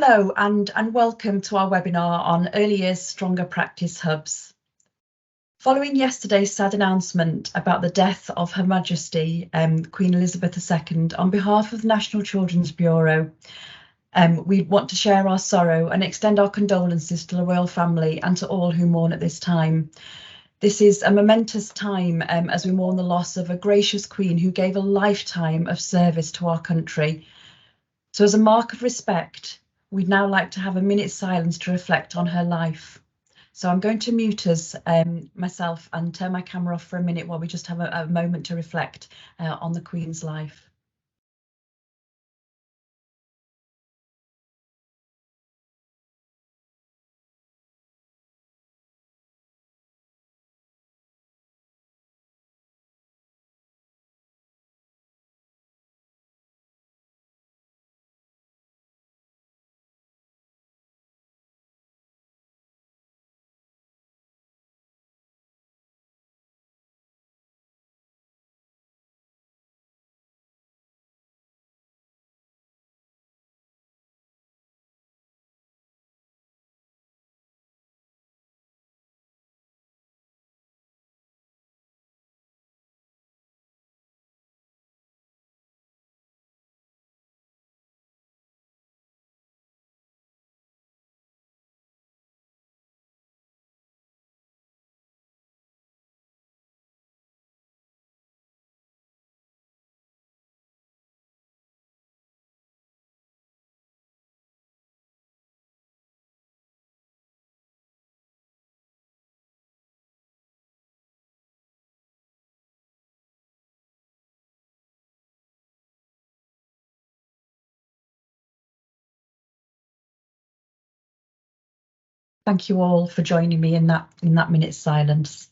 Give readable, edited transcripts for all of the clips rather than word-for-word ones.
Hello and welcome to our webinar on Early Years Stronger Practice Hubs. Following yesterday's sad announcement about the death of Her Majesty Queen Elizabeth II, on behalf of the National Children's Bureau, we want to share our sorrow and extend our condolences to the royal family and to all who mourn at this time. This is a momentous time as we mourn the loss of a gracious Queen who gave a lifetime of service to our country. So as a mark of respect, we'd now like to have a minute's silence to reflect on her life. So I'm going to mute us, myself, and turn my camera off for a minute while we just have a moment to reflect on the Queen's life. Thank you all for joining me in that minute's silence.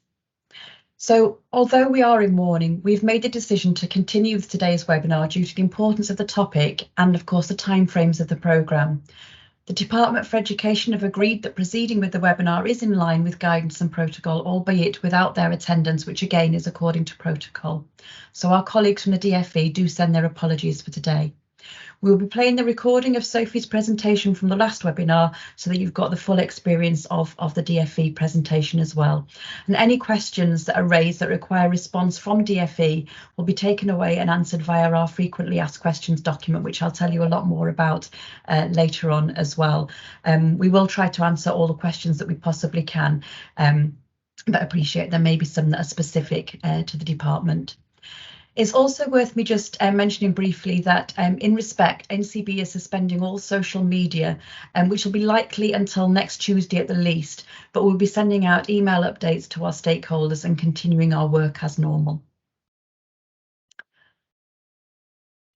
So, although we are in mourning, we've made the decision to continue with today's webinar due to the importance of the topic and, of course, the timeframes of the programme. The Department for Education have agreed that proceeding with the webinar is in line with guidance and protocol, albeit without their attendance, which again is according to protocol. So our colleagues from the DFE do send their apologies for today. We'll be playing the recording of Sophie's presentation from the last webinar so that you've got the full experience of the DFE presentation as well. And any questions that are raised that require response from DFE will be taken away and answered via our frequently asked questions document, which I'll tell you a lot more about later on as well. We will try to answer all the questions that we possibly can, but appreciate there may be some that are specific to the department. It's also worth me just mentioning briefly that in respect, NCB is suspending all social media, which will be likely until next Tuesday at the least, but we'll be sending out email updates to our stakeholders and continuing our work as normal.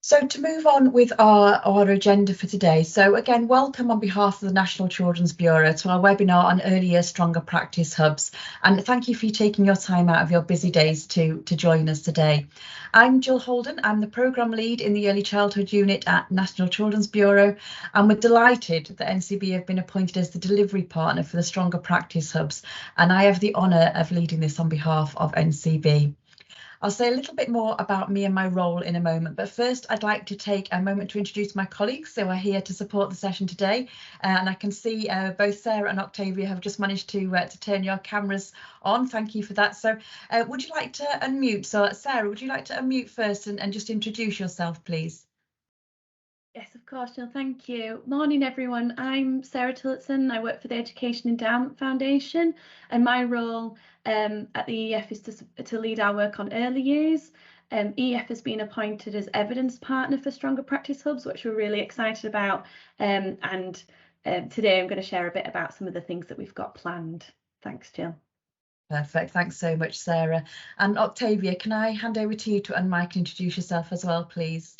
So to move on with our agenda for today. So again, welcome on behalf of the National Children's Bureau to our webinar on Early Years Stronger Practice Hubs. And thank you for taking your time out of your busy days to join us today. I'm Jill Holden. I'm the programme lead in the Early Childhood Unit at National Children's Bureau. And we're delighted that NCB have been appointed as the delivery partner for the Stronger Practice Hubs. And I have the honour of leading this on behalf of NCB. I'll say a little bit more about me and my role in a moment, but first I'd like to take a moment to introduce my colleagues who are here to support the session today. And I can see both Sarah and Octavia have just managed to turn your cameras on. Thank you for that. So would you like to unmute? So Sarah, would you like to unmute first and just introduce yourself, please? Yes, of course, Jill, thank you. Morning, everyone. I'm Sarah Tillotson. I work for the Education Endowment Foundation, and my role at the EF is to lead our work on early years. EF has been appointed as evidence partner for Stronger Practice Hubs, which we're really excited about. And today I'm going to share a bit about some of the things that we've got planned. Thanks, Jill. Perfect. Thanks so much, Sarah. And Octavia, can I hand over to you to unmic and introduce yourself as well, please?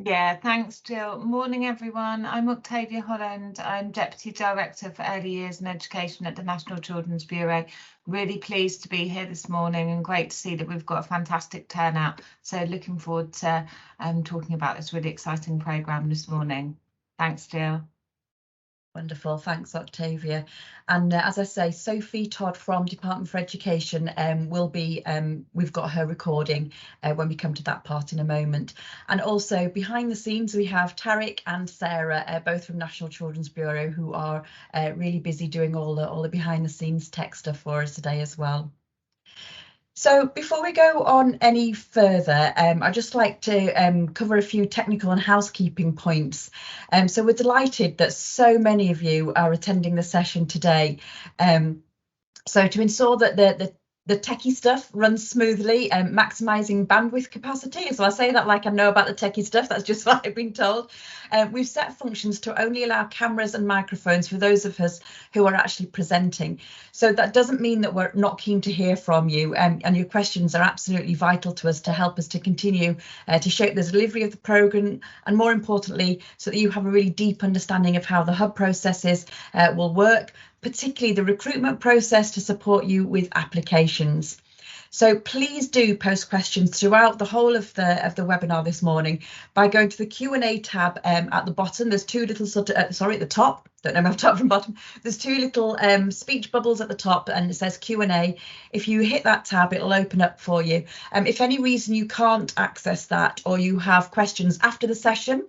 Yeah, thanks, Jill. Morning, everyone. I'm Octavia Holland. I'm Deputy Director for Early Years and Education at the National Children's Bureau. Really pleased to be here this morning and great to see that we've got a fantastic turnout. So looking forward to talking about this really exciting programme this morning. Thanks, Jill. Wonderful, thanks Octavia. And as I say, Sophie Todd from Department for Education will be, we've got her recording when we come to that part in a moment. And also behind the scenes we have Tarek and Sarah, both from National Children's Bureau, who are really busy doing all the behind the scenes tech stuff for us today as well. So before we go on any further, I'd just like to cover a few technical and housekeeping points. So we're delighted that so many of you are attending the session today. So to ensure that the techie stuff runs smoothly and maximising bandwidth capacity. So I say that like I know about the techie stuff, that's just what I've been told. We've set functions to only allow cameras and microphones for those of us who are actually presenting. So that doesn't mean that we're not keen to hear from you, and your questions are absolutely vital to us to help us to continue to shape the delivery of the programme, and more importantly, so that you have a really deep understanding of how the hub processes will work, particularly the recruitment process to support you with applications. So please do post questions throughout the whole of the webinar this morning by going to the Q&A tab at the bottom. There's two little at the top. Don't know my top from bottom. There's two little speech bubbles at the top and it says Q&A. If you hit that tab, it'll open up for you. If any reason you can't access that, or you have questions after the session,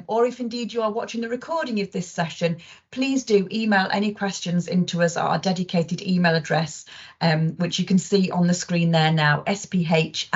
or if indeed you are watching the recording of this session, please do email any questions into us at our dedicated email address, which you can see on the screen there now, sph@ncb.org.uk.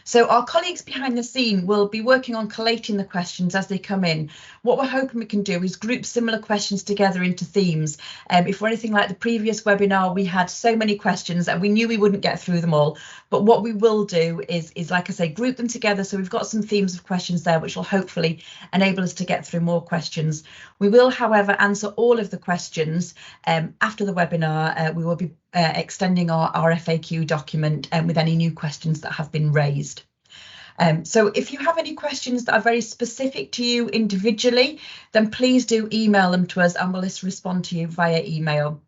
So our colleagues behind the scene will be working on collating the questions as they come in. What we're hoping we can do is group similar questions together into themes. If we're anything like the previous webinar, we had so many questions and we knew we wouldn't get through them all. But what we will do is like I say, group them together. So we've got some themes of questions there, which will hopefully enable us to get through more questions. We will, however, answer all of the questions after the webinar. We will be extending our FAQ document with any new questions that have been raised. So if you have any questions that are very specific to you individually, then please do email them to us and we'll respond to you via email.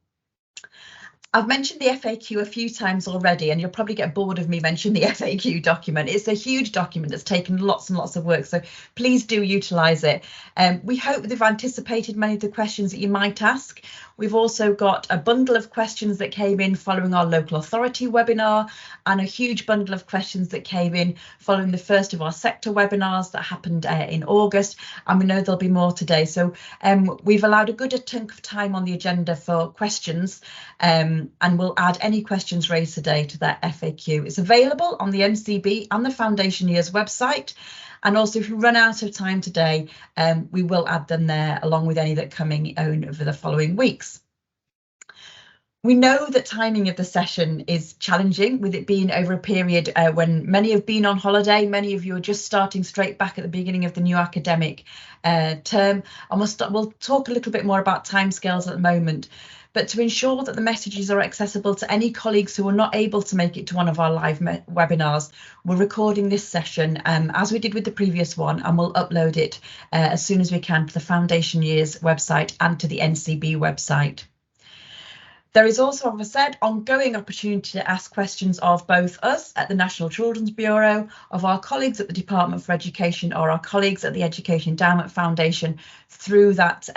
I've mentioned the FAQ a few times already, and you'll probably get bored of me mentioning the FAQ document. It's a huge document that's taken lots and lots of work, so please do utilise it. We hope they've anticipated many of the questions that you might ask. We've also got a bundle of questions that came in following our local authority webinar, and a huge bundle of questions that came in following the first of our sector webinars that happened in August, and we know there'll be more today. So we've allowed a good chunk of time on the agenda for questions, and we'll add any questions raised today to that FAQ. It's available on the NCB and the Foundation Years website. And also, if we run out of time today, we will add them there along with any that are coming over the following weeks. We know that timing of the session is challenging, with it being over a period when many have been on holiday, many of you are just starting straight back at the beginning of the new academic term, and we'll talk a little bit more about timescales at the moment. But to ensure that the messages are accessible to any colleagues who are not able to make it to one of our live webinars, we're recording this session as we did with the previous one, and we'll upload it as soon as we can to the Foundation Years website and to the NCB website. There is also, as I said, ongoing opportunity to ask questions of both us at the National Children's Bureau, of our colleagues at the Department for Education, or our colleagues at the Education Endowment Foundation through that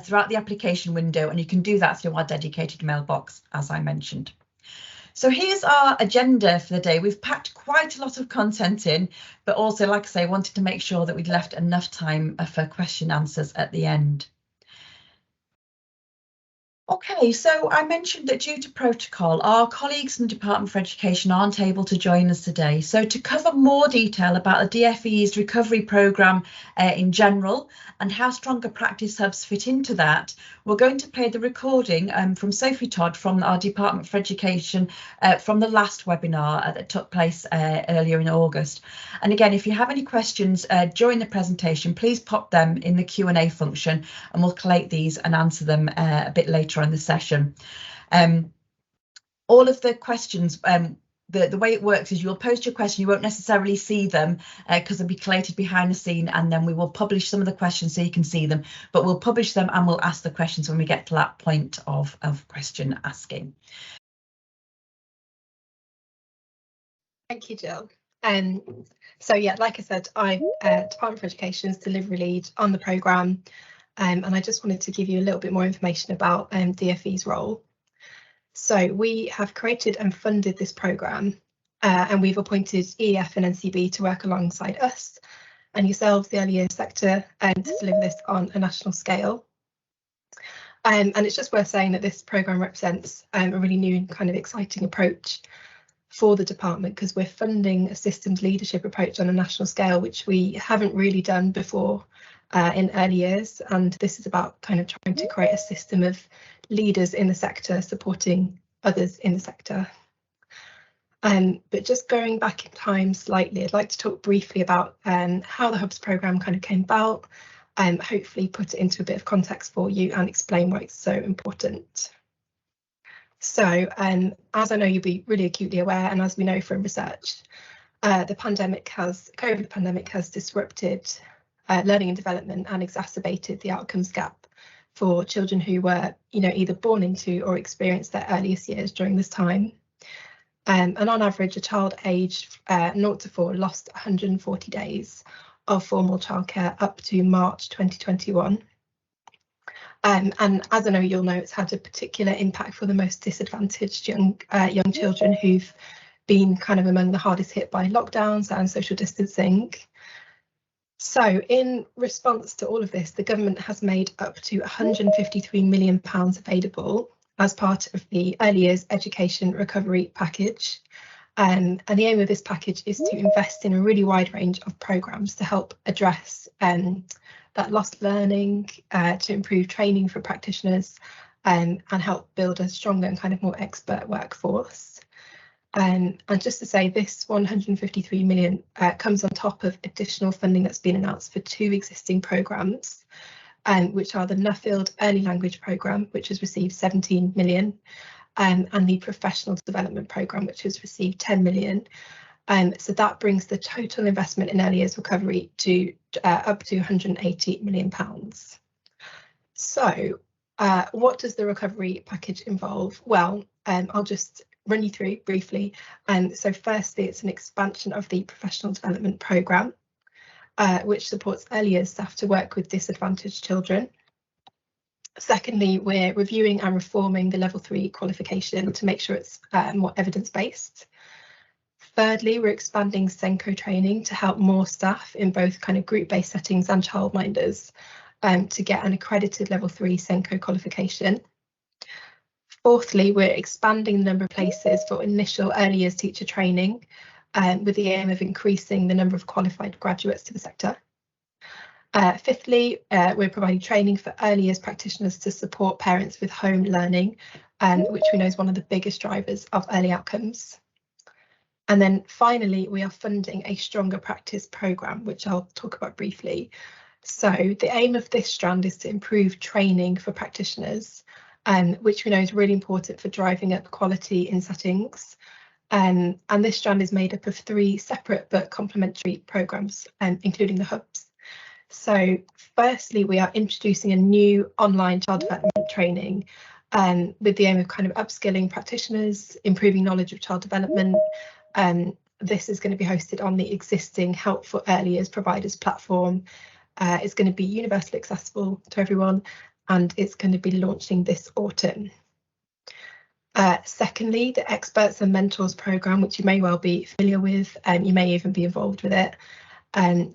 throughout the application window, and you can do that through our dedicated mailbox, as I mentioned. So here's our agenda for the day. We've packed quite a lot of content in, but also, like I say, wanted to make sure that we'd left enough time for question answers at the end. OK, so I mentioned that due to protocol, our colleagues from the Department for Education aren't able to join us today. So to cover more detail about the DFEs recovery programme in general and how stronger practice hubs fit into that, we're going to play the recording from Sophie Todd from our Department for Education from the last webinar that took place earlier in August. And again, if you have any questions during the presentation, please pop them in the Q&A function and we'll collate these and answer them a bit later on the session. All of the questions, the way it works is you'll post your question, you won't necessarily see them because they'll be collated behind the scene, and then we will publish some of the questions so you can see them, but we'll publish them and we'll ask the questions when we get to that point of question asking. Thank you, Jill. So yeah, like I said, I'm Department for Education's delivery lead on the programme, and I just wanted to give you a little bit more information about DFE's role. So we have created and funded this programme, and we've appointed EEF and NCB to work alongside us and yourselves, the early years sector, to deliver this on a national scale. And it's just worth saying that this programme represents a really new and kind of exciting approach for the department, because we're funding a systems leadership approach on a national scale, which we haven't really done before in early years. And this is about kind of trying to create a system of leaders in the sector supporting others in the sector. But just going back in time slightly, I'd like to talk briefly about how the Hubs programme kind of came about, hopefully put it into a bit of context for you and explain why it's so important. So as I know you'll be really acutely aware, and as we know from research, the COVID pandemic has disrupted learning and development and exacerbated the outcomes gap for children who were, either born into or experienced their earliest years during this time. And on average, a child aged 0 to 4 lost 140 days of formal childcare up to March 2021. And as I know you'll know, it's had a particular impact for the most disadvantaged young children who've been kind of among the hardest hit by lockdowns and social distancing. So in response to all of this, the government has made up to £153 million available as part of the Early Years Education Recovery Package. And the aim of this package is to invest in a really wide range of programmes to help address that lost learning, to improve training for practitioners, and help build a stronger and kind of more expert workforce. And just to say, this 153 million comes on top of additional funding that's been announced for 2 existing programmes, which are the Nuffield Early Language Programme, which has received 17 million, and the Professional Development Programme, which has received 10 million. So that brings the total investment in early years recovery to up to £180 million. So what does the recovery package involve? Well, I'll just run you through briefly. So firstly, it's an expansion of the Professional Development Programme, which supports early years staff to work with disadvantaged children. Secondly, we're reviewing and reforming the Level 3 qualification to make sure it's more evidence-based. Thirdly, we're expanding SENCO training to help more staff in both kind of group-based settings and childminders to get an accredited Level 3 SENCO qualification. Fourthly, we're expanding the number of places for initial early years teacher training with the aim of increasing the number of qualified graduates to the sector. Fifthly, we're providing training for early years practitioners to support parents with home learning, which we know is one of the biggest drivers of early outcomes. And then finally, we are funding a stronger practice programme, which I'll talk about briefly. So the aim of this strand is to improve training for practitioners, which we know is really important for driving up quality in settings. And this strand is made up of 3 separate but complementary programmes, including the hubs. So firstly, we are introducing a new online child development training with the aim of kind of upskilling practitioners, improving knowledge of child development. This is going to be hosted on the existing Help for Early Years Providers platform. It's going to be universally accessible to everyone, and it's going to be launching this autumn. Secondly, the Experts and Mentors programme, which you may well be familiar with, you may even be involved with it.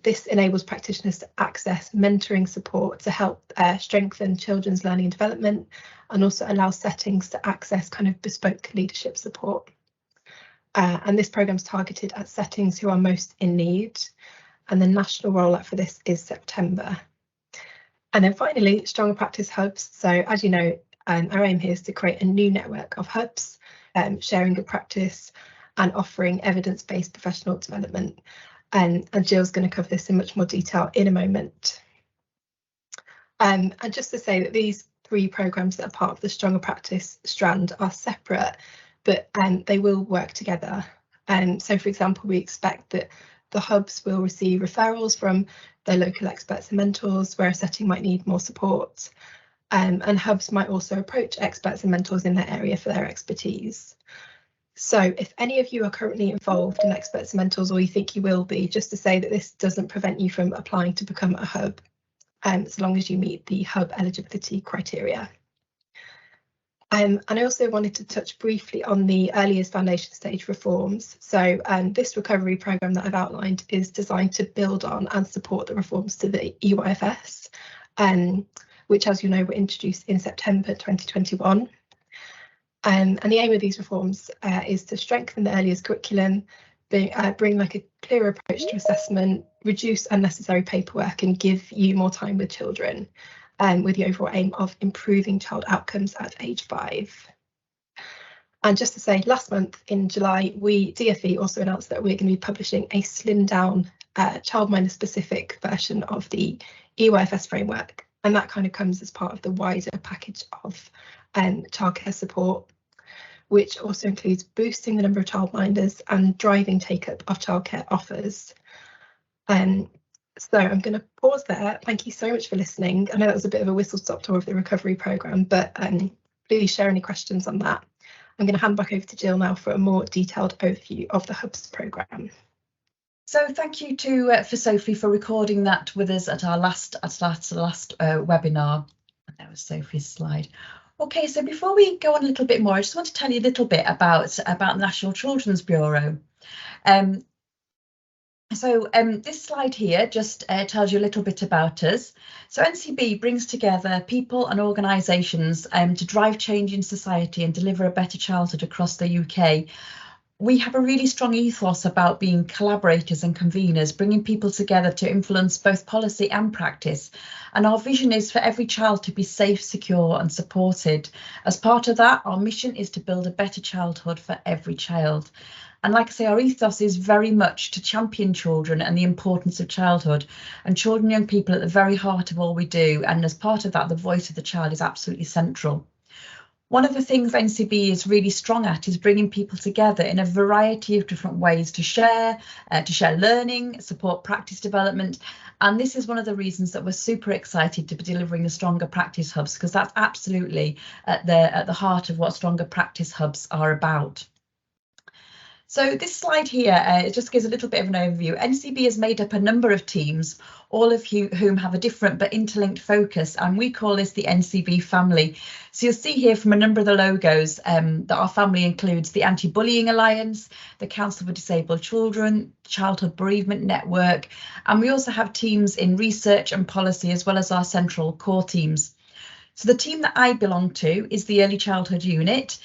This enables practitioners to access mentoring support to help strengthen children's learning and development, and also allow settings to access kind of bespoke leadership support. And this programme is targeted at settings who are most in need, and the national rollout for this is September. And then finally, stronger practice hubs. So as you know, our aim here is to create a new network of hubs, sharing good practice and offering evidence-based professional development. And Jill's going to cover this in much more detail in a moment. And just to say that these 3 programmes that are part of the stronger practice strand are separate, but they will work together. So for example, we expect that the hubs will receive referrals from their local experts and mentors where a setting might need more support. And hubs might also approach experts and mentors in their area for their expertise. So if any of you are currently involved in experts and mentors, or you think you will be, just to say that this doesn't prevent you from applying to become a hub, as long as you meet the hub eligibility criteria. And I also wanted to touch briefly on the early years foundation stage reforms. So this recovery programme that I've outlined is designed to build on and support the reforms to the EYFS, which, as you know, were introduced in September 2021. And the aim of these reforms is to strengthen the early years curriculum, bring like a clear approach to assessment, reduce unnecessary paperwork and give you more time with children, with the overall aim of improving child outcomes at age 5. And just to say, last month in July, DFE also announced that we're going to be publishing a slimmed down childminder specific version of the EYFS framework. And that kind of comes as part of the wider package of childcare support, which also includes boosting the number of childminders and driving take-up of childcare offers. So I'm going to pause there. Thank you so much for listening. I know that was a bit of a whistle-stop tour of the recovery programme, but please share any questions on that. I'm going to hand back over to Jill now for a more detailed overview of the Hubs programme. So thank you for Sophie for recording that with us at our last webinar. That was Sophie's slide. Okay, so before we go on a little bit more, I just want to tell you a little bit about the National Children's Bureau. This slide here just tells you a little bit about us. So NCB brings together people and organisations to drive change in society and deliver a better childhood across the UK. We have a really strong ethos about being collaborators and conveners, bringing people together to influence both policy and practice. And our vision is for every child to be safe, secure and supported. As part of that, our mission is to build a better childhood for every child. And like I say, our ethos is very much to champion children and the importance of childhood, and children and young people at the very heart of all we do. And as part of that, the voice of the child is absolutely central. One of the things NCB is really strong at is bringing people together in a variety of different ways to share learning, support practice development. And this is one of the reasons that we're super excited to be delivering the Stronger Practice Hubs, because that's absolutely at the heart of what Stronger Practice Hubs are about. So this slide here it just gives a little bit of an overview. NCB has made up a number of teams, all of whom have a different but interlinked focus, and we call this the NCB Family. So you'll see here from a number of the logos that our family includes the Anti-Bullying Alliance, the Council for Disabled Children, Childhood Bereavement Network, and we also have teams in research and policy as well as our central core teams. So the team that I belong to is the Early Childhood Unit,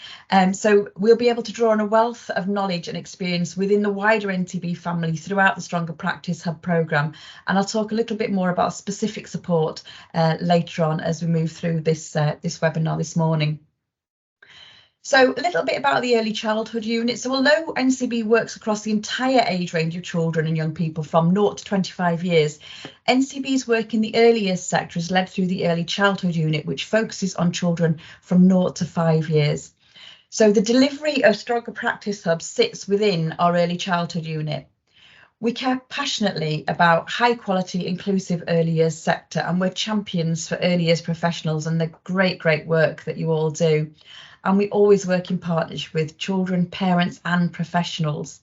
so we'll be able to draw on a wealth of knowledge and experience within the wider NCB family throughout the Stronger Practice Hub programme, and I'll talk a little bit more about specific support later on as we move through this webinar this morning. So a little bit about the Early Childhood Unit. So although NCB works across the entire age range of children and young people from 0 to 25 years, NCB's work in the early years sector is led through the Early Childhood Unit, which focuses on children from 0 to 5 years. So the delivery of Stronger Practice Hubs sits within our Early Childhood Unit. We care passionately about high quality inclusive early years sector, and we're champions for early years professionals and the great work that you all do. And we always work in partnership with children, parents and professionals.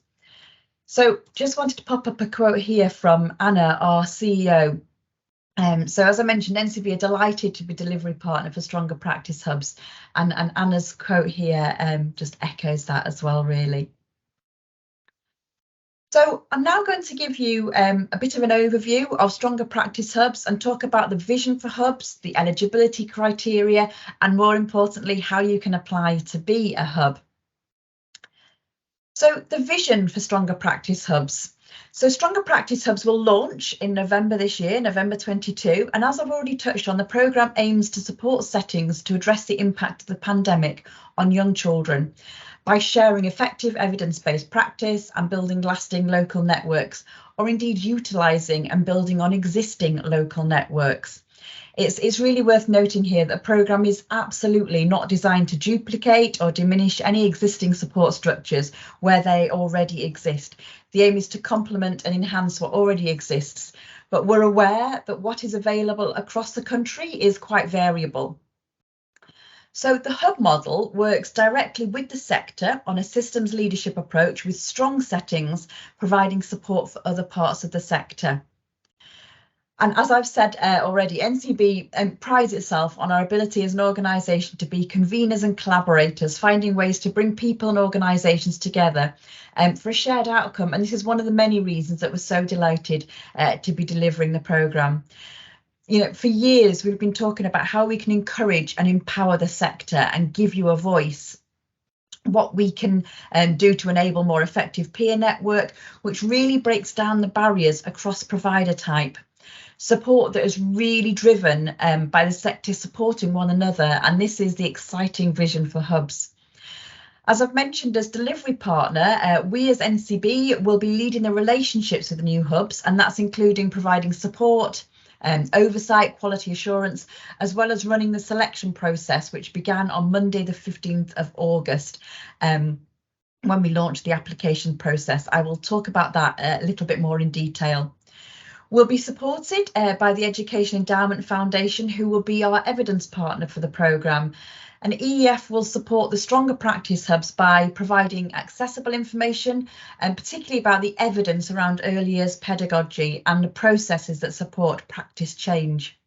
So just wanted to pop up a quote here from Anna, our CEO. So as I mentioned, NCB are delighted to be delivery partner for Stronger Practice Hubs, and Anna's quote here just echoes that as well, really. So I'm now going to give you a bit of an overview of Stronger Practice Hubs and talk about the vision for Hubs, the eligibility criteria, and more importantly, how you can apply to be a hub. So the vision for Stronger Practice Hubs. So Stronger Practice Hubs will launch in November this year, November 22, and as I've already touched on, the programme aims to support settings to address the impact of the pandemic on young children by sharing effective evidence-based practice and building lasting local networks, or indeed utilising and building on existing local networks. It's really worth noting here that the programme is absolutely not designed to duplicate or diminish any existing support structures where they already exist. The aim is to complement and enhance what already exists, but we're aware that what is available across the country is quite variable. So the hub model works directly with the sector on a systems leadership approach with strong settings, providing support for other parts of the sector. And as I've said already, NCB prides itself on our ability as an organisation to be conveners and collaborators, finding ways to bring people and organisations together for a shared outcome. And this is one of the many reasons that we're so delighted to be delivering the programme. You know, for years, we've been talking about how we can encourage and empower the sector and give you a voice. What we can do to enable more effective peer network, which really breaks down the barriers across provider type. Support that is really driven by the sector supporting one another. And this is the exciting vision for hubs. As I've mentioned, as delivery partner, we as NCB will be leading the relationships with the new hubs, and that's including providing support, oversight, quality assurance, as well as running the selection process, which began on Monday, the 15th of August, when we launched the application process. I will talk about that a little bit more in detail. We'll be supported by the Education Endowment Foundation, who will be our evidence partner for the programme. And EEF will support the Stronger Practice Hubs by providing accessible information, and particularly about the evidence around early years pedagogy and the processes that support practice change.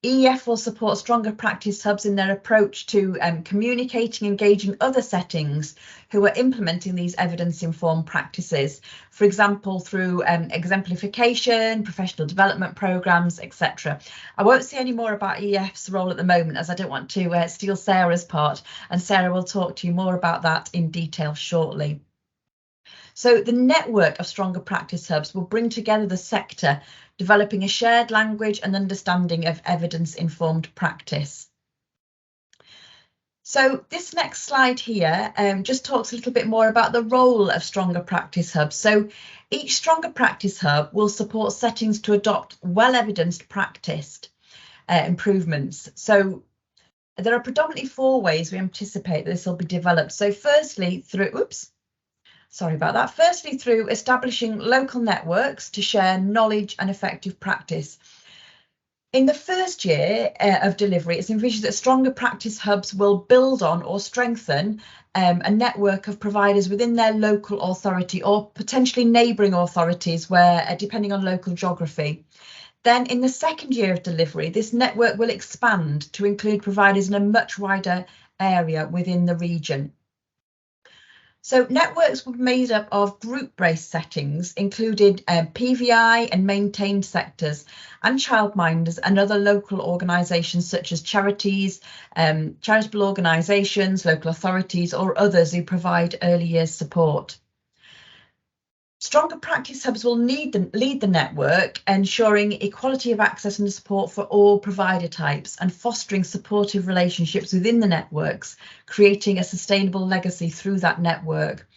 EEF will support Stronger Practice Hubs in their approach to communicating, engaging other settings who are implementing these evidence-informed practices, for example, through exemplification, professional development programmes, etc. I won't say any more about EEF's role at the moment, as I don't want to steal Sarah's part, and Sarah will talk to you more about that in detail shortly. So the network of Stronger Practice Hubs will bring together the sector, developing a shared language and understanding of evidence-informed practice. So this next slide here just talks a little bit more about the role of Stronger Practice Hubs. So each Stronger Practice Hub will support settings to adopt well-evidenced practice improvements. So there are predominantly 4 ways we anticipate this will be developed. So firstly, through, Firstly, through establishing local networks to share knowledge and effective practice. In the first year of delivery, it's envisioned that Stronger Practice Hubs will build on or strengthen a network of providers within their local authority or potentially neighbouring authorities, where depending on local geography. Then in the second year of delivery, this network will expand to include providers in a much wider area within the region. So networks were made up of group-based settings, including PVI and maintained sectors, and childminders and other local organisations such as charities, charitable organisations, local authorities, or others who provide early years support. Stronger Practice Hubs will lead the network, ensuring equality of access and support for all provider types and fostering supportive relationships within the networks, creating a sustainable legacy through that network.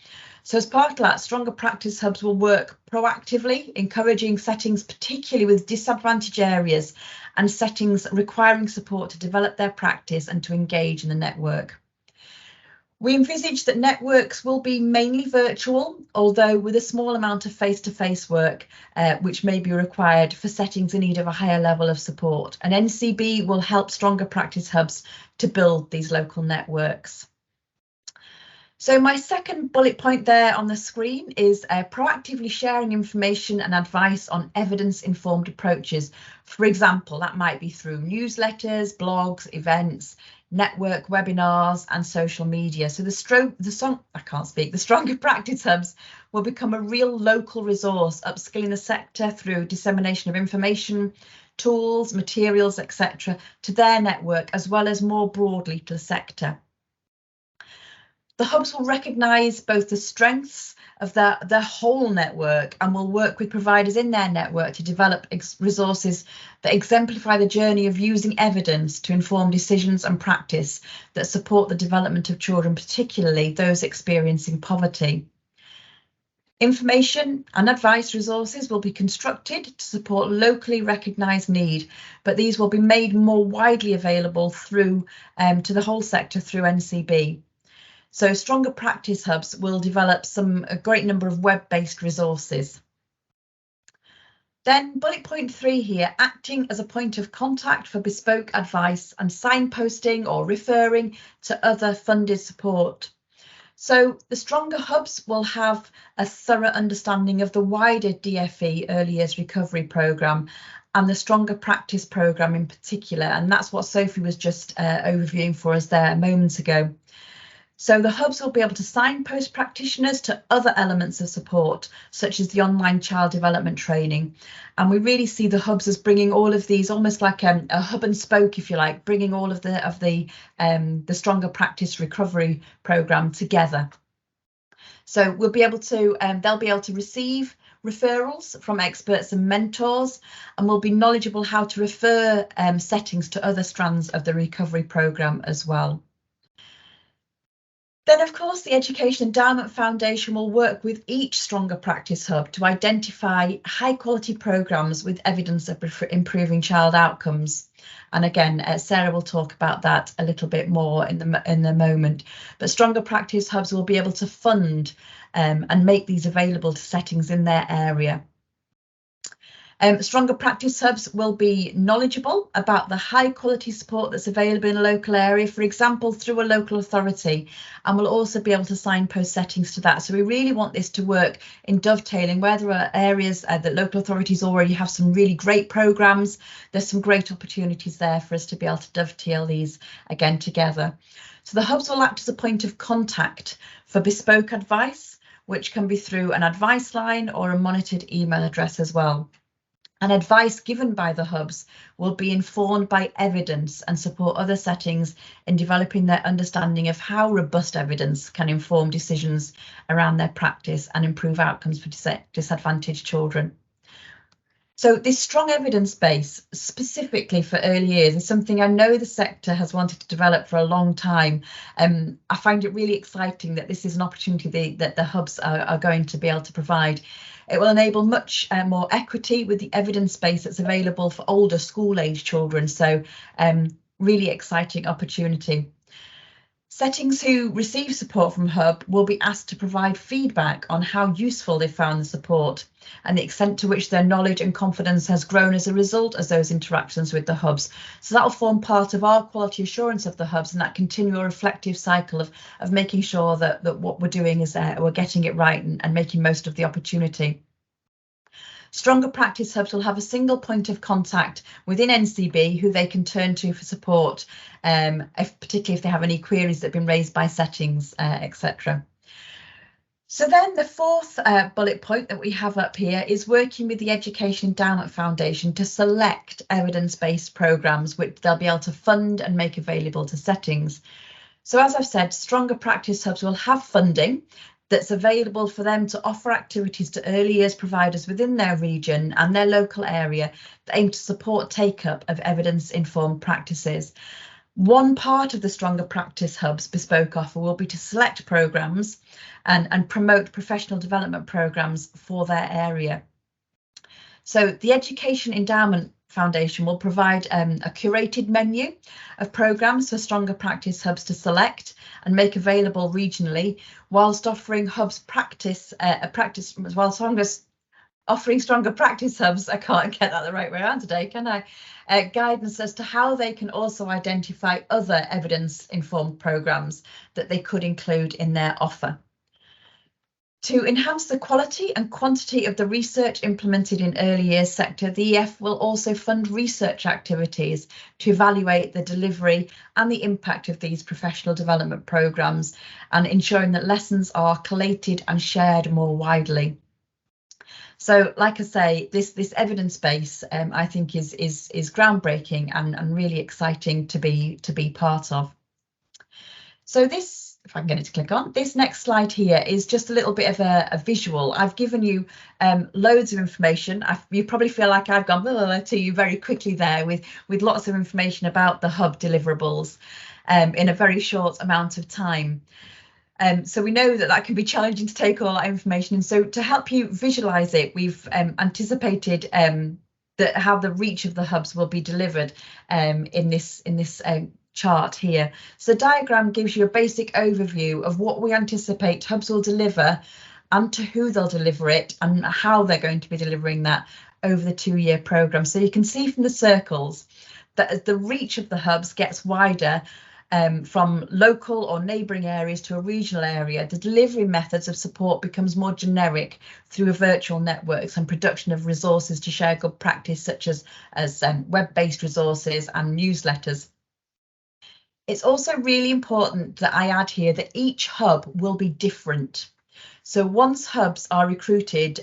So as part of that, Stronger Practice Hubs will work proactively, encouraging settings, particularly with disadvantaged areas and settings requiring support to develop their practice and to engage in the network. We envisage that networks will be mainly virtual, although with a small amount of face-to-face work, which may be required for settings in need of a higher level of support. And NCB will help Stronger Practice Hubs to build these local networks. So my second bullet point there on the screen is proactively sharing information and advice on evidence-informed approaches. For example, that might be through newsletters, blogs, events, network webinars and social media. So the Stronger Practice Hubs will become a real local resource, upskilling the sector through dissemination of information, tools, materials, etc. to their network, as well as more broadly to the sector. The hubs will recognise both the strengths of their whole network and will work with providers in their network to develop resources that exemplify the journey of using evidence to inform decisions and practice that support the development of children, particularly those experiencing poverty. Information and advice resources will be constructed to support locally recognised need, but these will be made more widely available through to the whole sector through NCB. So Stronger Practice Hubs will develop a great number of web-based resources. Then bullet point 3 here, acting as a point of contact for bespoke advice and signposting or referring to other funded support. So the stronger hubs will have a thorough understanding of the wider DFE early years recovery programme and the stronger practice programme in particular, and that's what Sophie was just overviewing for us there moments ago. So the hubs will be able to signpost practitioners to other elements of support, such as the online child development training. And we really see the hubs as bringing all of these, almost like a hub and spoke, if you like, bringing all of the stronger practice recovery programme together. So we'll be able to, they'll be able to receive referrals from experts and mentors, and will be knowledgeable how to refer settings to other strands of the recovery programme as well. Then, of course, the Education Endowment Foundation will work with each Stronger Practice Hub to identify high-quality programmes with evidence of improving child outcomes. And again, Sarah will talk about that a little bit more in the moment. But Stronger Practice Hubs will be able to fund and make these available to settings in their area. Stronger Practice Hubs will be knowledgeable about the high quality support that's available in a local area, for example, through a local authority, and will also be able to signpost settings to that. So we really want this to work in dovetailing where there are areas that local authorities already have some really great programmes. There's some great opportunities there for us to be able to dovetail these again together. So the hubs will act as a point of contact for bespoke advice, which can be through an advice line or a monitored email address as well. And advice given by the hubs will be informed by evidence and support other settings in developing their understanding of how robust evidence can inform decisions around their practice and improve outcomes for disadvantaged children. So this strong evidence base, specifically for early years, is something I know the sector has wanted to develop for a long time. I find it really exciting that this is an opportunity that the hubs are going to be able to provide. It will enable much more equity with the evidence base that's available for older school-age children. So really exciting opportunity. Settings who receive support from Hub will be asked to provide feedback on how useful they found the support and the extent to which their knowledge and confidence has grown as a result of those interactions with the hubs. So that will form part of our quality assurance of the hubs and that continual reflective cycle of making sure that what we're doing is we're getting it right and making most of the opportunity. Stronger Practice Hubs will have a single point of contact within NCB who they can turn to for support, particularly if they have any queries that have been raised by settings, etc. So then the fourth bullet point that we have up here is working with the Education Endowment Foundation to select evidence-based programmes which they'll be able to fund and make available to settings. So as I've said, Stronger Practice Hubs will have funding that's available for them to offer activities to early years providers within their region and their local area that aim to support take-up of evidence-informed practices. One part of the Stronger Practice Hub's bespoke offer will be to select programmes and promote professional development programmes for their area. So the Education Endowment Foundation will provide a curated menu of programmes for Stronger Practice Hubs to select and make available regionally, whilst offering hubs offering Stronger Practice Hubs, I can't get that the right way around today, can I? Guidance as to how they can also identify other evidence-informed programmes that they could include in their offer. To enhance the quality and quantity of the research implemented in early years sector, the EF will also fund research activities to evaluate the delivery and the impact of these professional development programmes and ensuring that lessons are collated and shared more widely. So, like I say, this evidence base I think is groundbreaking and really exciting to be part of. So this, if I can get it to click on, this next slide here is just a little bit of a visual. I've given you loads of information. You probably feel like I've gone to you very quickly there with lots of information about the hub deliverables in a very short amount of time. So we know that can be challenging to take all that information. And so to help you visualise it, we've anticipated how the reach of the hubs will be delivered in this chart here. So the diagram gives you a basic overview of what we anticipate hubs will deliver and to who they'll deliver it and how they're going to be delivering that over the 2-year programme. So you can see from the circles that as the reach of the hubs gets wider, from local or neighbouring areas to a regional area, the delivery methods of support becomes more generic through virtual networks and production of resources to share good practice, such as web-based resources and newsletters. It's also really important that I add here that each hub will be different. So once hubs are recruited,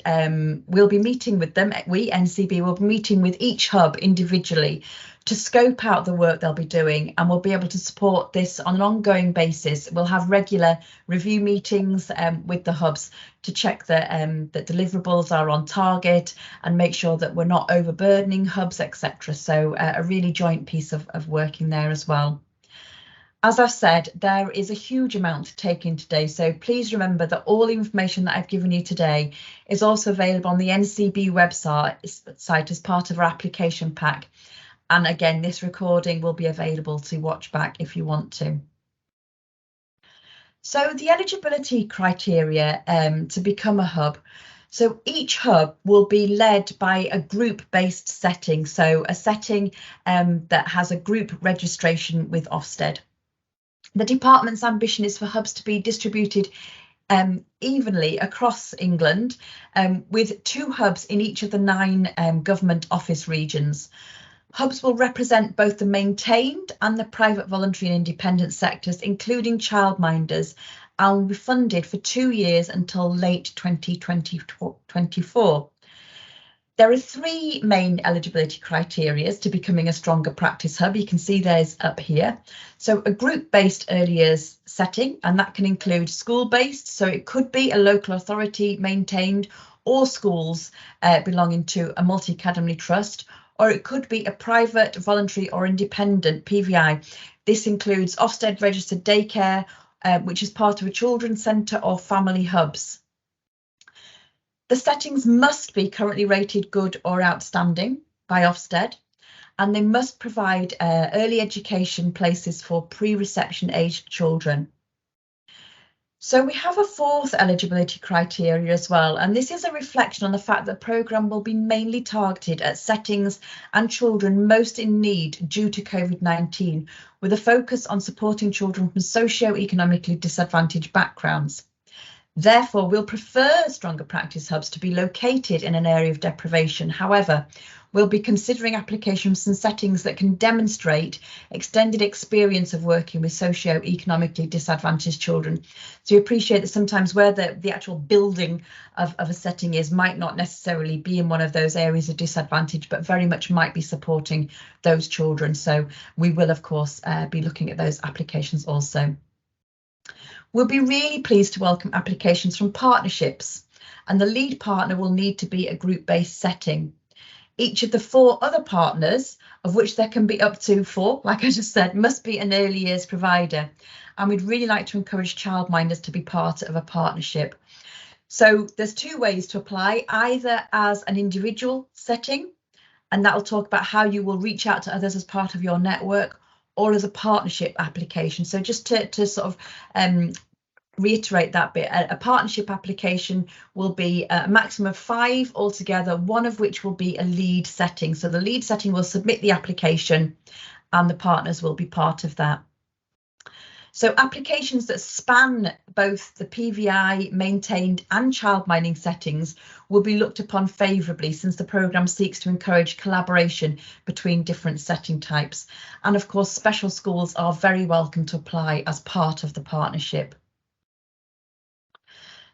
we'll be meeting with them. We, NCB, will be meeting with each hub individually to scope out the work they'll be doing, and we'll be able to support this on an ongoing basis. We'll have regular review meetings with the hubs to check that deliverables are on target and make sure that we're not overburdening hubs, etc. So a really joint piece of working there as well. As I've said, there is a huge amount to take in today, so please remember that all the information that I've given you today is also available on the NCB website as part of our application pack. And again, this recording will be available to watch back if you want to. So the eligibility criteria to become a hub. So each hub will be led by a group-based setting, so a setting that has a group registration with Ofsted. The department's ambition is for hubs to be distributed evenly across England, with 2 hubs in each of the 9 government office regions. Hubs will represent both the maintained and the private, voluntary and independent sectors, including childminders, and will be funded for 2 years until late 2024. There are 3 main eligibility criteria to becoming a stronger practice hub. You can see those up here. So a group-based early years setting, and that can include school-based, so it could be a local authority maintained or schools belonging to a multi-academy trust, or it could be a private, voluntary or independent PVI. This includes Ofsted registered daycare, which is part of a children's centre or family hubs. The settings must be currently rated good or outstanding by Ofsted, and they must provide early education places for pre-reception aged children. So we have a 4th eligibility criteria as well, and this is a reflection on the fact that the programme will be mainly targeted at settings and children most in need due to COVID-19, with a focus on supporting children from socio-economically disadvantaged backgrounds. Therefore, we'll prefer stronger practice hubs to be located in an area of deprivation. However, we'll be considering applications and settings that can demonstrate extended experience of working with socio-economically disadvantaged children. So we appreciate that sometimes where the actual building of a setting is might not necessarily be in one of those areas of disadvantage, but very much might be supporting those children. So we will, of course, be looking at those applications also. We'll be really pleased to welcome applications from partnerships, and the lead partner will need to be a group-based setting. Each of the 4 other partners, of which there can be up to 4, like I just said, must be an early years provider, and we'd really like to encourage childminders to be part of a partnership. So there's 2 ways to apply, either as an individual setting, and that will talk about how you will reach out to others as part of your network, or as a partnership application. So just to sort of reiterate that bit, a partnership application will be a maximum of 5 altogether, one of which will be a lead setting. So the lead setting will submit the application and the partners will be part of that. So applications that span both the PVI, maintained and childminding settings will be looked upon favourably, since the programme seeks to encourage collaboration between different setting types. And of course, special schools are very welcome to apply as part of the partnership.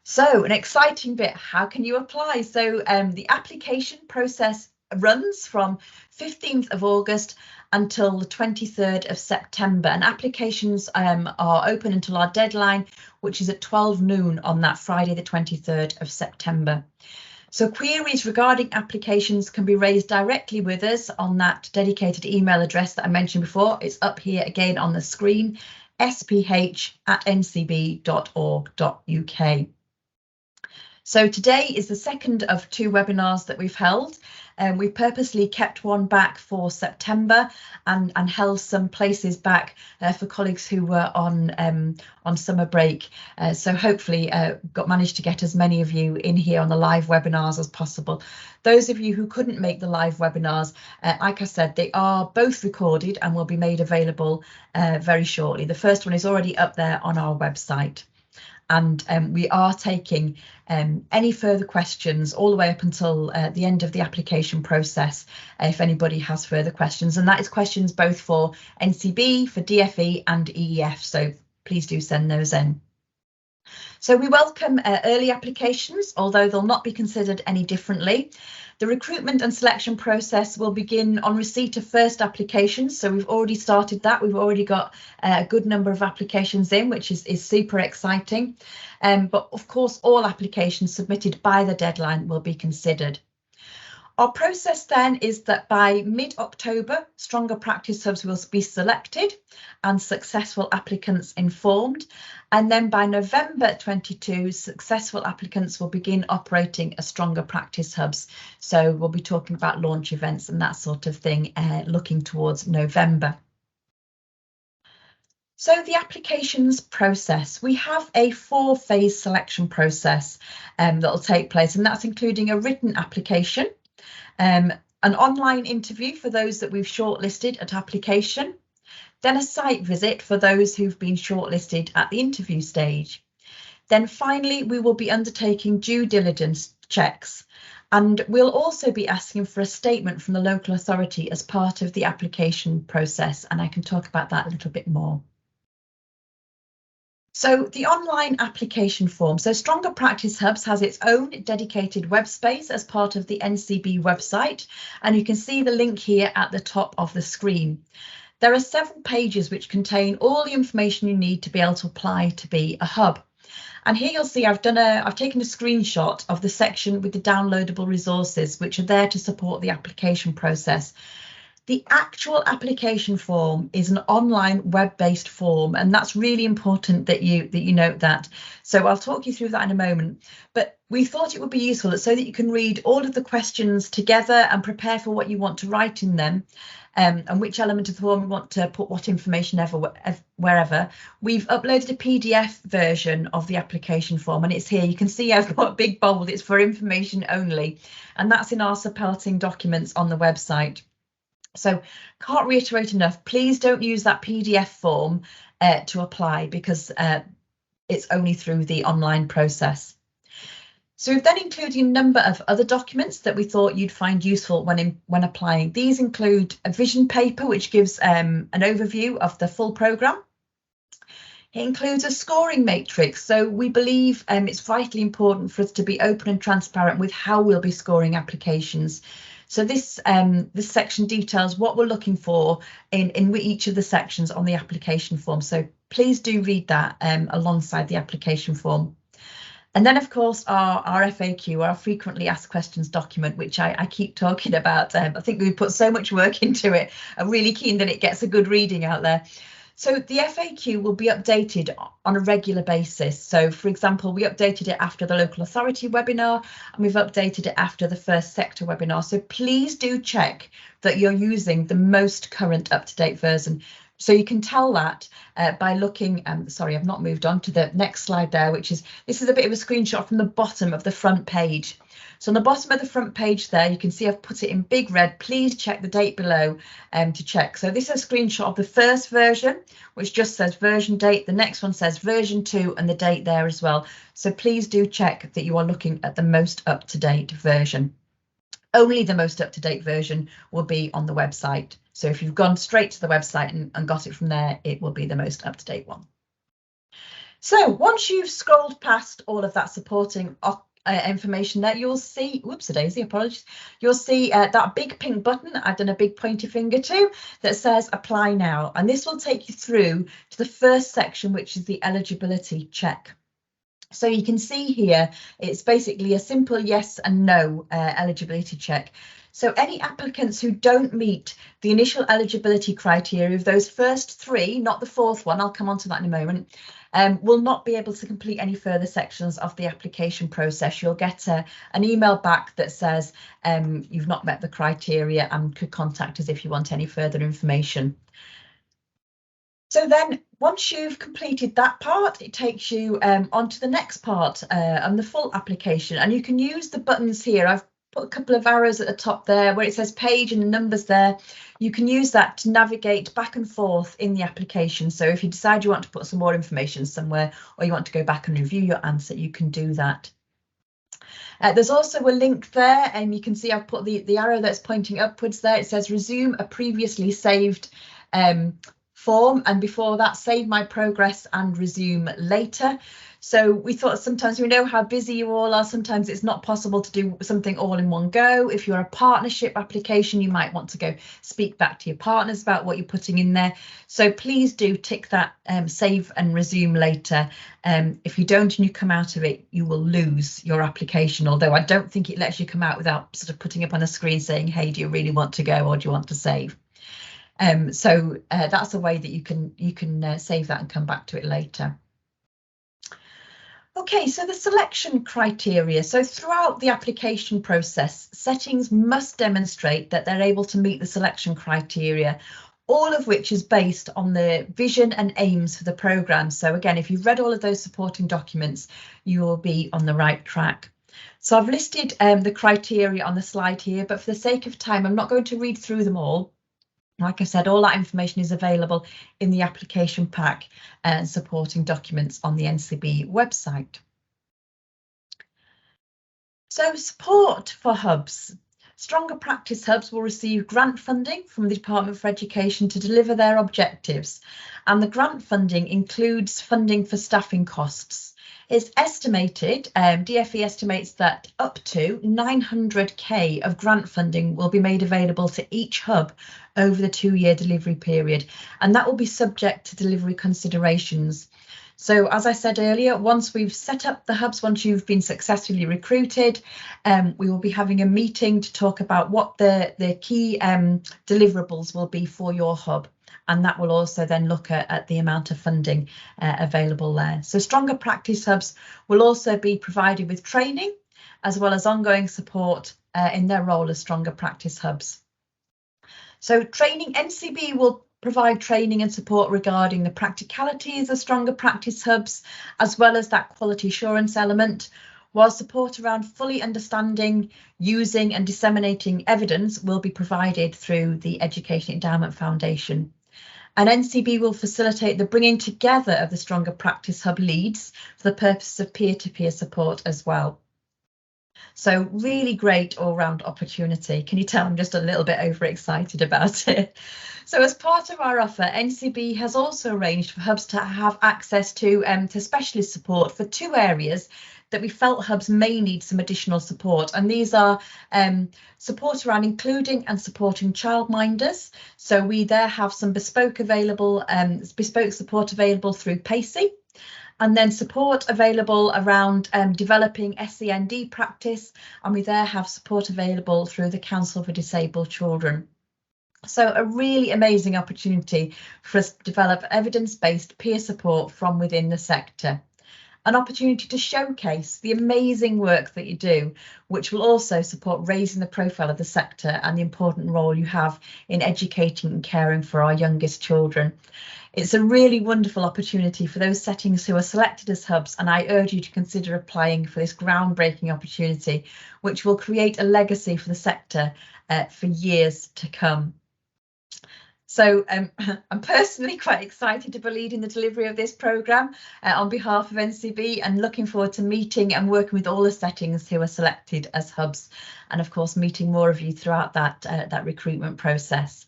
So an exciting bit, how can you apply? So the application process runs from 15th of August until the 23rd of September, and applications are open until our deadline, which is at 12 noon on that Friday the 23rd of September. So queries regarding applications can be raised directly with us on that dedicated email address that I mentioned before. It's up here again on the screen, sph@ncb.org.uk. So today is the second of 2 webinars that we've held. We purposely kept one back for September and held some places back for colleagues who were on summer break. So hopefully managed to get as many of you in here on the live webinars as possible. Those of you who couldn't make the live webinars, like I said, they are both recorded and will be made available very shortly. The first one is already up there on our website. And we are taking any further questions all the way up until the end of the application process, if anybody has further questions. And that is questions both for NCB, for DFE and EEF. So please do send those in. So we welcome early applications, although they'll not be considered any differently. The recruitment and selection process will begin on receipt of first applications. So we've already started that. We've already got a good number of applications in, which is super exciting. But of course, all applications submitted by the deadline will be considered. Our process then is that by mid-October, stronger practice hubs will be selected and successful applicants informed. And then by November 22, successful applicants will begin operating as stronger practice hubs. So we'll be talking about launch events and that sort of thing, looking towards November. So the applications process, we have a 4-phase selection process that will take place, and that's including a written application, an online interview for those that we've shortlisted at application, then a site visit for those who've been shortlisted at the interview stage. Then finally, we will be undertaking due diligence checks, and we'll also be asking for a statement from the local authority as part of the application process, and I can talk about that a little bit more. So the online application form. So Stronger Practice Hubs has its own dedicated web space as part of the NCB website, and you can see the link here at the top of the screen. There are 7 pages which contain all the information you need to be able to apply to be a hub. And here you'll see I've taken a screenshot of the section with the downloadable resources which are there to support the application process. The actual application form is an online web-based form, and that's really important that you note that. So I'll talk you through that in a moment. But we thought it would be useful so that you can read all of the questions together and prepare for what you want to write in them, and which element of the form you want to put what information wherever. We've uploaded a PDF version of the application form, and it's here. You can see I've got big bold. It's for information only, and that's in our supporting documents on the website. So can't reiterate enough, please don't use that PDF form to apply, because it's only through the online process. So we've then included a number of other documents that we thought you'd find useful when applying. These include a vision paper, which gives an overview of the full programme. It includes a scoring matrix, so we believe it's vitally important for us to be open and transparent with how we'll be scoring applications. So this section details what we're looking for in each of the sections on the application form. So please do read that alongside the application form. And then, of course, our FAQ, our frequently asked questions document, which I keep talking about. I think we put so much work into it. I'm really keen that it gets a good reading out there. So the FAQ will be updated on a regular basis. So, for example, we updated it after the local authority webinar, and we've updated it after the first sector webinar. So please do check that you're using the most current up-to-date version. So you can tell that by looking, sorry, I've not moved on to the next slide there, this is a bit of a screenshot from the bottom of the front page. So on the bottom of the front page there, you can see I've put it in big red. Please check the date below to check. So this is a screenshot of the first version, which just says version date. The next one says version 2 and the date there as well. So please do check that you are looking at the most up-to-date version. Only the most up-to-date version will be on the website. So if you've gone straight to the website and got it from there, it will be the most up-to-date one. So once you've scrolled past all of that supporting information there, you'll see, whoops a daisy, apologies, you'll see that big pink button I've done a big pointy finger to that says apply now, and this will take you through to the first section, which is the eligibility check. So you can see here it's basically a simple yes and no eligibility check. So any applicants who don't meet the initial eligibility criteria of those first 3, not the 4th one, I'll come on to that in a moment, will not be able to complete any further sections of the application process. You'll get an email back that says you've not met the criteria and could contact us if you want any further information. So then once you've completed that part, it takes you on to the next part and the full application, and you can use the buttons here. I've put a couple of arrows at the top there where it says page and the numbers there. You can use that to navigate back and forth in the application. So if you decide you want to put some more information somewhere, or you want to go back and review your answer, you can do that. There's also a link there, and you can see I've put the arrow that's pointing upwards there. It says resume a previously saved form, and before that, save my progress and resume later. So we thought sometimes we know how busy you all are. Sometimes it's not possible to do something all in one go. If you're a partnership application, you might want to go speak back to your partners about what you're putting in there. So please do tick that save and resume later. If you don't and you come out of it, you will lose your application, although I don't think it lets you come out without sort of putting up on the screen saying, hey, do you really want to go or do you want to save? So that's a way that you can save that and come back to it later. OK, so the selection criteria. So throughout the application process, settings must demonstrate that they're able to meet the selection criteria, all of which is based on the vision and aims for the programme. So again, if you've read all of those supporting documents, you will be on the right track. So I've listed the criteria on the slide here, but for the sake of time, I'm not going to read through them all. Like I said, all that information is available in the application pack and supporting documents on the NCB website. So support for hubs. Stronger Practice Hubs will receive grant funding from the Department for Education to deliver their objectives, and the grant funding includes funding for staffing costs. It's estimated, DFE estimates that up to 900k of grant funding will be made available to each hub over the 2-year delivery period, and that will be subject to delivery considerations. So as I said earlier, once we've set up the hubs, once you've been successfully recruited, we will be having a meeting to talk about what the key deliverables will be for your hub. And that will also then look at the amount of funding available there. So Stronger Practice Hubs will also be provided with training as well as ongoing support in their role as Stronger Practice Hubs. So training, NCB will provide training and support regarding the practicalities of Stronger Practice Hubs, as well as that quality assurance element, while support around fully understanding, using and disseminating evidence will be provided through the Education Endowment Foundation. And NCB will facilitate the bringing together of the Stronger Practice Hub leads for the purpose of peer-to-peer support as well. So really great all-round opportunity. Can you tell I'm just a little bit overexcited about it? So as part of our offer, NCB has also arranged for hubs to have access to specialist support for 2 areas that we felt hubs may need some additional support, and these are support around including and supporting childminders. So we there have some bespoke support available through PACey, and then support available around developing SEND practice, and we there have support available through the Council for Disabled Children. So a really amazing opportunity for us to develop evidence-based peer support from within the sector. An opportunity to showcase the amazing work that you do, which will also support raising the profile of the sector and the important role you have in educating and caring for our youngest children. It's a really wonderful opportunity for those settings who are selected as hubs, and I urge you to consider applying for this groundbreaking opportunity, which will create a legacy for the sector for years to come. So I'm personally quite excited to be leading the delivery of this programme on behalf of NCB, and looking forward to meeting and working with all the settings who are selected as hubs, and of course meeting more of you throughout that recruitment process.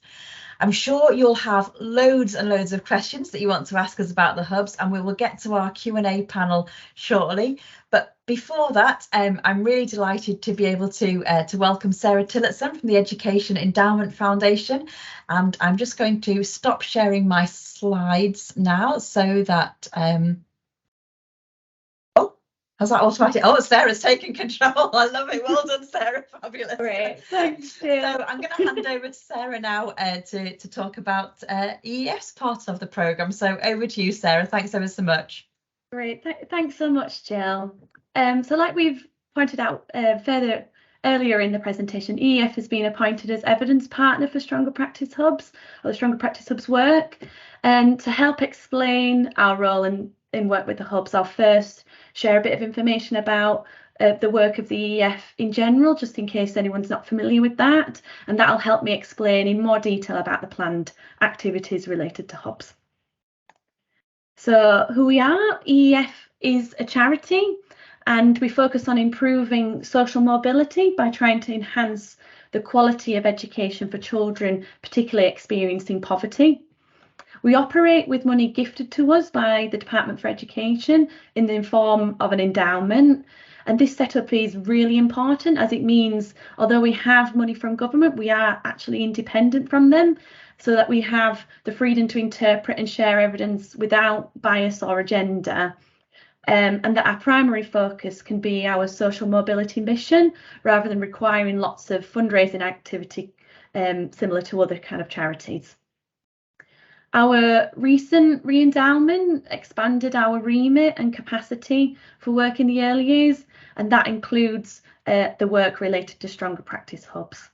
I'm sure you'll have loads and loads of questions that you want to ask us about the hubs, and we will get to our Q&A panel shortly. But before that, I'm really delighted to be able to welcome Sarah Tillotson from the Education Endowment Foundation. And I'm just going to stop sharing my slides now so that has that automatic? Oh, Sarah's taken control. I love it. Well done, Sarah. Fabulous. Great. Thanks, Jill. So I'm going to hand over to Sarah now to talk about EES part of the programme. So over to you, Sarah. Thanks ever so much. Great, thanks so much, Jill. So like we've pointed out earlier in the presentation, EEF has been appointed as evidence partner for Stronger Practice Hubs, or the Stronger Practice Hubs work. And to help explain our role in work with the hubs, I'll first share a bit of information about the work of the EEF in general, just in case anyone's not familiar with that. And that'll help me explain in more detail about the planned activities related to hubs. So who we are, EEF is a charity, and we focus on improving social mobility by trying to enhance the quality of education for children, particularly experiencing poverty. We operate with money gifted to us by the Department for Education in the form of an endowment. And this setup is really important, as it means, although we have money from government, we are actually independent from them, so that we have the freedom to interpret and share evidence without bias or agenda. And that our primary focus can be our social mobility mission, rather than requiring lots of fundraising activity similar to other kind of charities. Our recent re-endowment expanded our remit and capacity for work in the early years, and that includes the work related to Stronger Practice Hubs.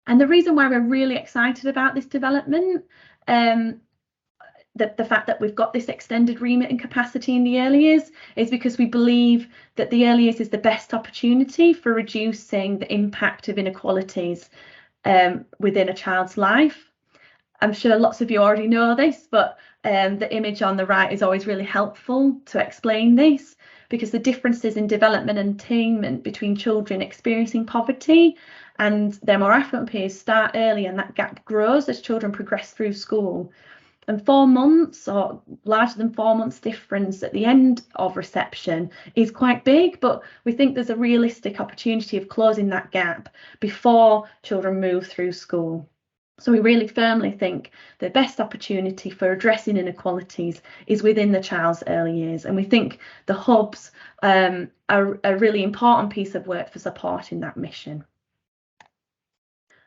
And the reason why we're really excited about this development, the fact that we've got this extended remit and capacity in the early years, is because we believe that the early years is the best opportunity for reducing the impact of inequalities within a child's life. I'm sure lots of you already know this, but the image on the right is always really helpful to explain this, because the differences in development and attainment between children experiencing poverty and their more affluent peers start early, and that gap grows as children progress through school. And 4 months, or larger than 4 months difference at the end of reception, is quite big, but we think there's a realistic opportunity of closing that gap before children move through school. So we really firmly think the best opportunity for addressing inequalities is within the child's early years, and we think the hubs are a really important piece of work for supporting that mission.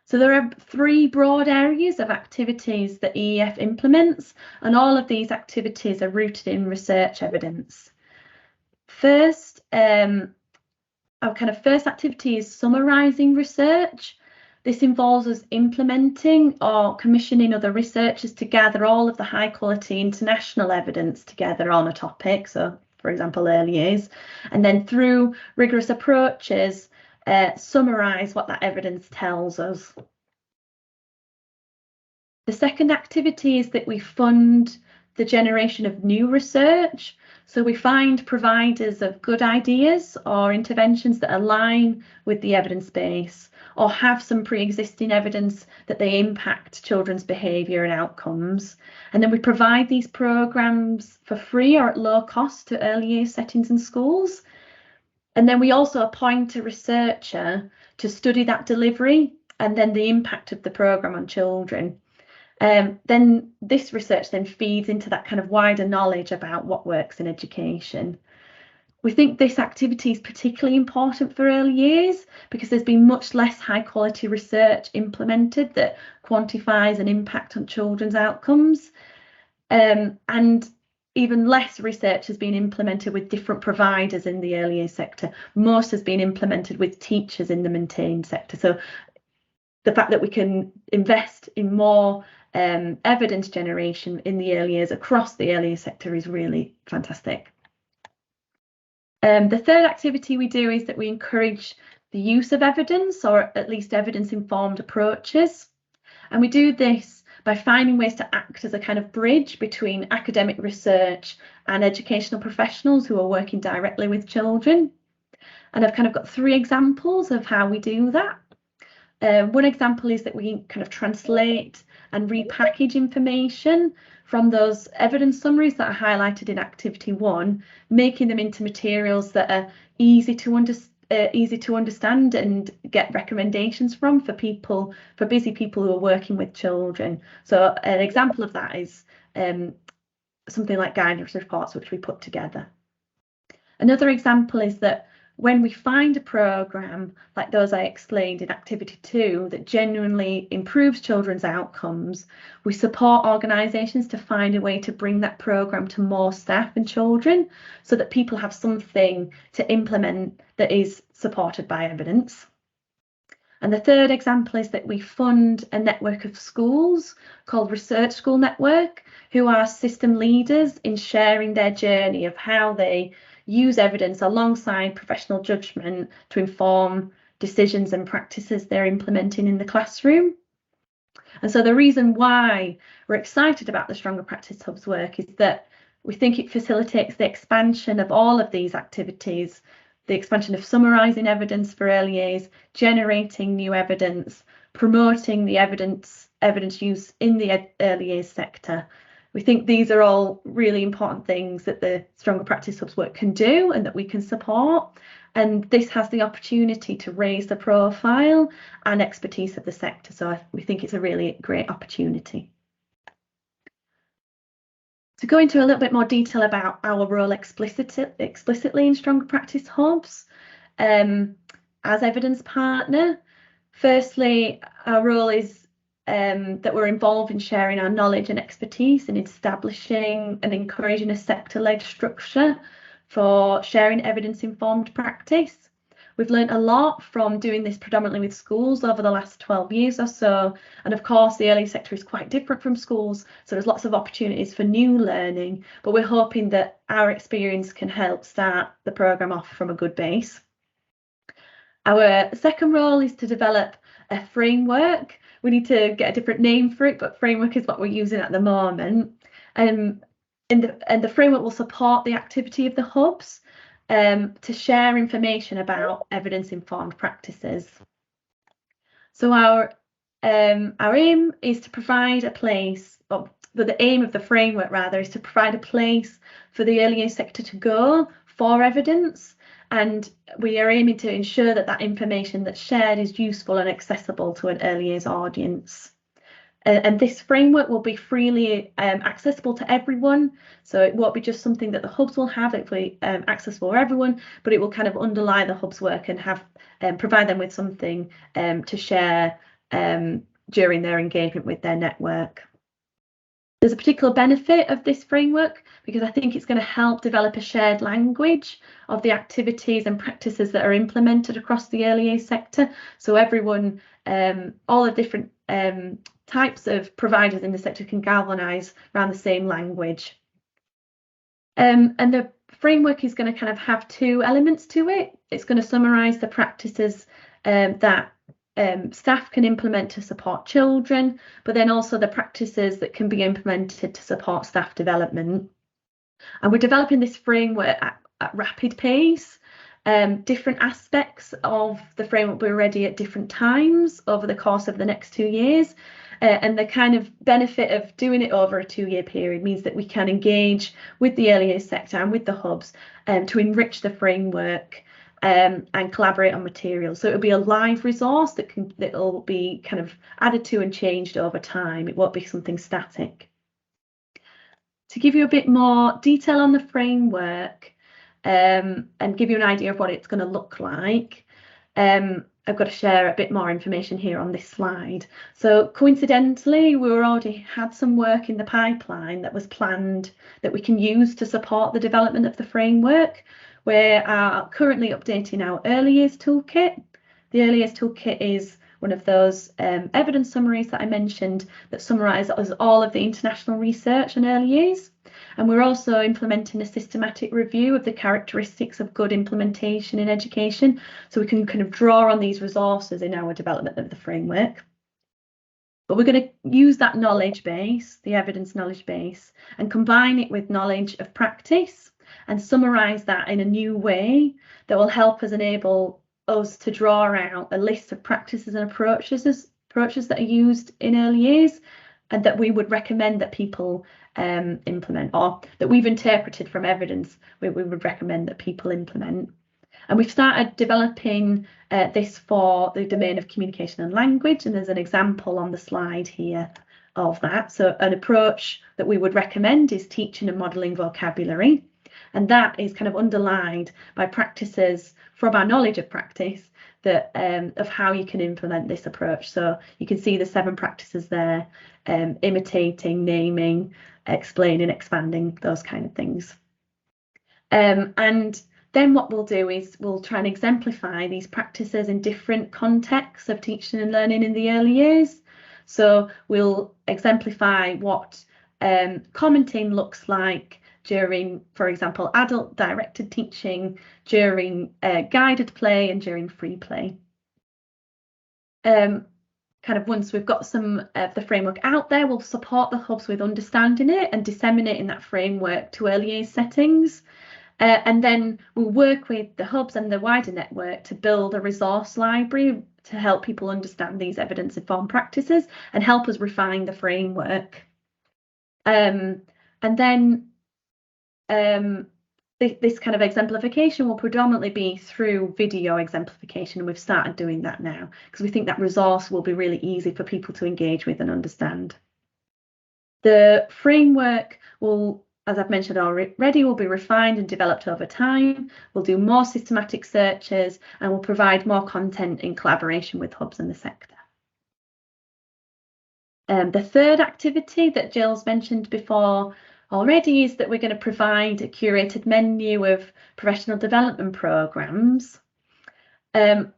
So there are 3 broad areas of activities that EEF implements, and all of these activities are rooted in research evidence. First, our kind of first activity is summarising research. This involves us implementing or commissioning other researchers to gather all of the high quality international evidence together on a topic, so for example early years, and then through rigorous approaches summarise what that evidence tells us. The second activity is that we fund the generation of new research. So we find providers of good ideas or interventions that align with the evidence base, or have some pre-existing evidence that they impact children's behaviour and outcomes. And then we provide these programmes for free or at low cost to early years settings and schools. And then we also appoint a researcher to study that delivery and then the impact of the programme on children. Then this research then feeds into that kind of wider knowledge about what works in education. We think this activity is particularly important for early years because there's been much less high quality research implemented that quantifies an impact on children's outcomes. And even less research has been implemented with different providers in the early years sector. Most has been implemented with teachers in the maintained sector. So the fact that we can invest in more evidence generation in the early years across the early years sector is really fantastic. The third activity we do is that we encourage the use of evidence, or at least evidence-informed approaches. And we do this by finding ways to act as a kind of bridge between academic research and educational professionals who are working directly with children. And I've kind of got 3 examples of how we do that. One example is that we kind of translate and repackage information from those evidence summaries that are highlighted in activity 1, making them into materials that are easy to understand and get recommendations from for busy people who are working with children. So an example of that is something like guidance reports, which we put together. Another example is that when we find a programme like those I explained in Activity 2 that genuinely improves children's outcomes, we support organisations to find a way to bring that programme to more staff and children so that people have something to implement that is supported by evidence. And the third example is that we fund a network of schools called Research School Network, who are system leaders in sharing their journey of how they use evidence alongside professional judgment to inform decisions and practices they're implementing in the classroom. And so the reason why we're excited about the Stronger Practice Hub's work is that we think it facilitates the expansion of all of these activities, the expansion of summarising evidence for early years, generating new evidence, promoting the evidence use in the early years sector. We think these are all really important things that the Stronger Practice Hub's work can do and that we can support. And this has the opportunity to raise the profile and expertise of the sector. So we think it's a really great opportunity. To go into a little bit more detail about our role explicitly in Stronger Practice Hubs as evidence partner, firstly, our role is that we're involved in sharing our knowledge and expertise in establishing and encouraging a sector-led structure for sharing evidence-informed practice. We've learned a lot from doing this predominantly with schools over the last 12 years or so. And of course, the early sector is quite different from schools, so there's lots of opportunities for new learning, but we're hoping that our experience can help start the programme off from a good base. Our second role is to develop a framework. We need to get a different name for it, but framework is what we're using at the moment. And the framework will support the activity of the hubs to share information about evidence-informed practices. So our aim is to provide a place, or the aim of the framework rather, is to provide a place for the early years sector to go for evidence. And we are aiming to ensure that that information that's shared is useful and accessible to an early years audience. And this framework will be freely accessible to everyone. So it won't be just something that the hubs will have, it will be accessible for everyone, but it will kind of underlie the hubs work and have provide them with something to share during their engagement with their network. There's a particular benefit of this framework because I think it's going to help develop a shared language of the activities and practices that are implemented across the early years sector. So everyone, all the different types of providers in the sector can galvanise around the same language. And the framework is going to kind of have two elements to it. It's going to summarise the practices that staff can implement to support children, but then also the practices that can be implemented to support staff development. And we're developing this framework at rapid pace. Different aspects of the framework will be ready at different times over the course of the next 2 years. And the kind of benefit of doing it over a 2-year period means that we can engage with the early years sector and with the hubs to enrich the framework and collaborate on materials. So it'll be a live resource that will be kind of added to and changed over time. It won't be something static. To give you a bit more detail on the framework and give you an idea of what it's going to look like, I've got to share a bit more information here on this slide. So coincidentally, we already had some work in the pipeline that was planned that we can use to support the development of the framework. We are currently updating our early years toolkit. The early years toolkit is one of those evidence summaries that I mentioned that summarises all of the international research on early years. And we're also implementing a systematic review of the characteristics of good implementation in education, so we can kind of draw on these resources in our development of the framework. But we're going to use that knowledge base, the evidence knowledge base, and combine it with knowledge of practice and summarise that in a new way that will help us enable us to draw out a list of practices and approaches that are used in early years and that we would recommend that people implement, or that we've interpreted from evidence we would recommend that people implement. And we've started developing this for the domain of communication and language, and there's an example on the slide here of that. So an approach that we would recommend is teaching and modelling vocabulary. And that is kind of underlined by practices from our knowledge of practice that of how you can implement this approach. So you can see the 7 practices there: imitating, naming, explaining, expanding, those kind of things. And then what we'll do is we'll try and exemplify these practices in different contexts of teaching and learning in the early years. So we'll exemplify what commenting looks like during, for example, adult directed teaching, during guided play, and during free play. Kind of once we've got some of the framework out there, we'll support the hubs with understanding it and disseminating that framework to early years settings. And then we'll work with the hubs and the wider network to build a resource library to help people understand these evidence-informed practices and help us refine the framework. And then this kind of exemplification will predominantly be through video exemplification, and we've started doing that now because we think that resource will be really easy for people to engage with and understand. The framework will, as I've mentioned already, will be refined and developed over time. We'll do more systematic searches and we'll provide more content in collaboration with hubs in the sector. The third activity that Jill's mentioned before already is that we're going to provide a curated menu of professional development programmes.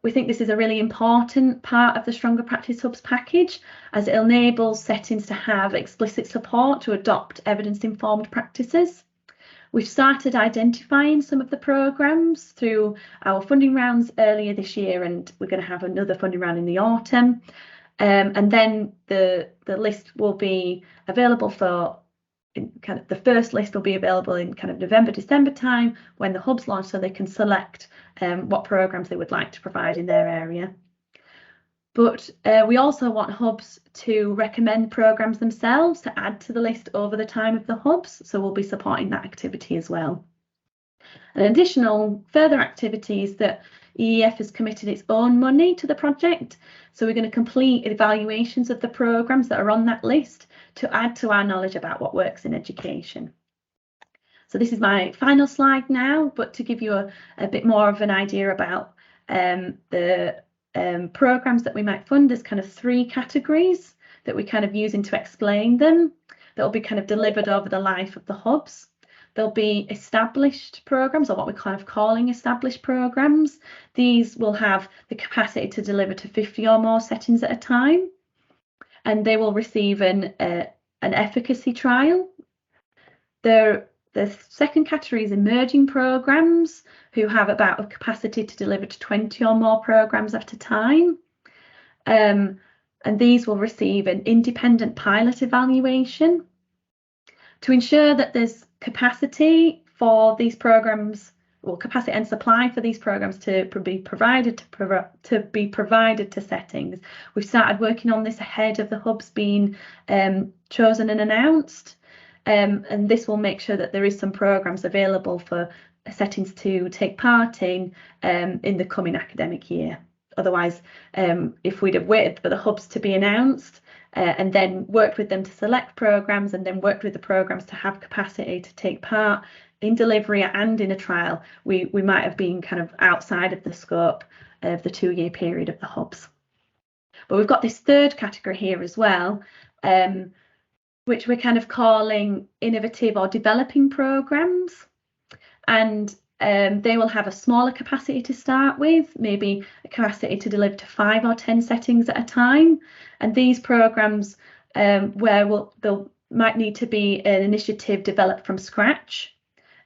We think this is a really important part of the Stronger Practice Hubs package, as it enables settings to have explicit support to adopt evidence-informed practices. We've started identifying some of the programmes through our funding rounds earlier this year, and we're going to have another funding round in the autumn. And then the list will be available for the first list will be available in kind of November, December time when the hubs launch, so they can select what programmes they would like to provide in their area. But we also want hubs to recommend programmes themselves to add to the list over the time of the hubs, so we'll be supporting that activity as well. An additional further activity is that EEF has committed its own money to the project, so we're going to complete evaluations of the programmes that are on that list to add to our knowledge about what works in education. So this is my final slide now, but to give you a bit more of an idea about the programmes that we might fund, there's kind of 3 categories that we kind of using to explain them that will be kind of delivered over the life of the hubs. There'll be established programmes, or what we're kind of calling established programmes. These will have the capacity to deliver to 50 or more settings at a time, and they will receive an efficacy trial. The second category is emerging programmes, who have about a capacity to deliver to 20 or more programmes at a time. And these will receive an independent pilot evaluation. To ensure that there's capacity for these programmes, or capacity and supply for these programmes to be provided to settings, we've started working on this ahead of the hubs being chosen and announced, and this will make sure that there is some programmes available for settings to take part in the coming academic year. Otherwise, if we'd have waited for the hubs to be announced and then worked with them to select programmes and then worked with the programmes to have capacity to take part in delivery and in a trial, we might have been kind of outside of the scope of the 2-year period of the hubs. But we've got this third category here as well, which we're kind of calling innovative or developing programmes, and they will have a smaller capacity to start with, maybe a capacity to deliver to 5 or 10 settings at a time. And these programmes where there might need to be an initiative developed from scratch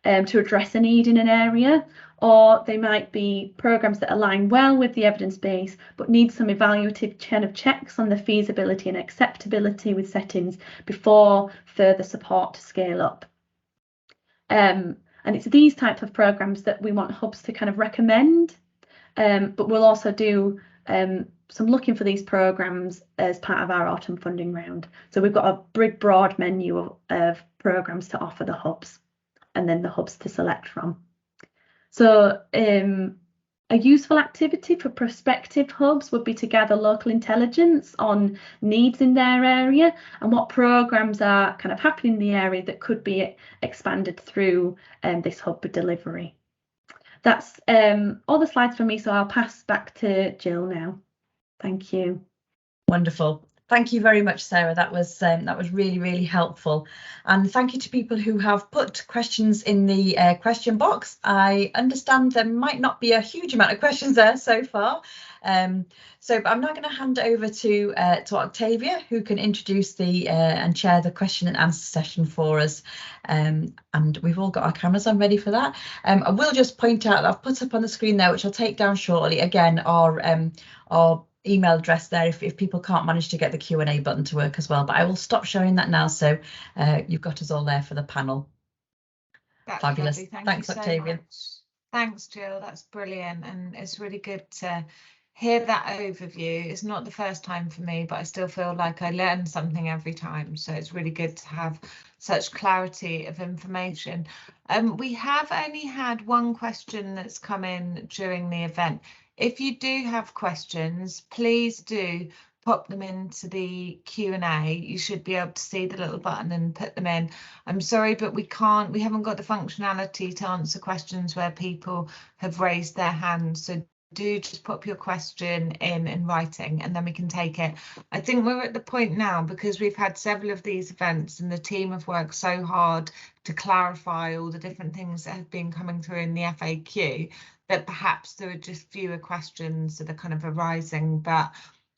to address a need in an area, or they might be programmes that align well with the evidence base but need some evaluative kind of checks on the feasibility and acceptability with settings before further support to scale up. And it's these types of programmes that we want hubs to kind of recommend, but we'll also do some looking for these programmes as part of our autumn funding round. So we've got a big broad menu of programmes to offer the hubs, and then the hubs to select from. So A useful activity for prospective hubs would be to gather local intelligence on needs in their area and what programmes are kind of happening in the area that could be expanded through this hub delivery. That's all the slides for me, so I'll pass back to Jill now. Thank you. Wonderful. Thank you very much, Sarah. That was really, really helpful. And thank you to people who have put questions in the question box. I understand there might not be a huge amount of questions there so far. So I'm now going to hand over to Octavia, who can introduce the and chair the question and answer session for us. And we've all got our cameras on ready for that. I will just point out that I've put up on the screen there, which I'll take down shortly, again, our email address there if people can't manage to get the Q&A button to work as well, but I will stop showing that now, so you've got us all there for the panel. That's Fabulous. Lovely. Thanks, Octavia. So thanks, Jill. That's brilliant, and it's really good to hear that overview. It's not the first time for me, but I still feel like I learn something every time, so it's really good to have such clarity of information. We have only had one question that's come in during the event. If you do have questions, please do pop them into the Q&A. You should be able to see the little button and put them in. I'm sorry, but we haven't got the functionality to answer questions where people have raised their hands. So do just pop your question in writing and then we can take it. I think we're at the point now, because we've had several of these events and the team have worked so hard to clarify all the different things that have been coming through in the FAQ, that perhaps there are just fewer questions that are kind of arising. But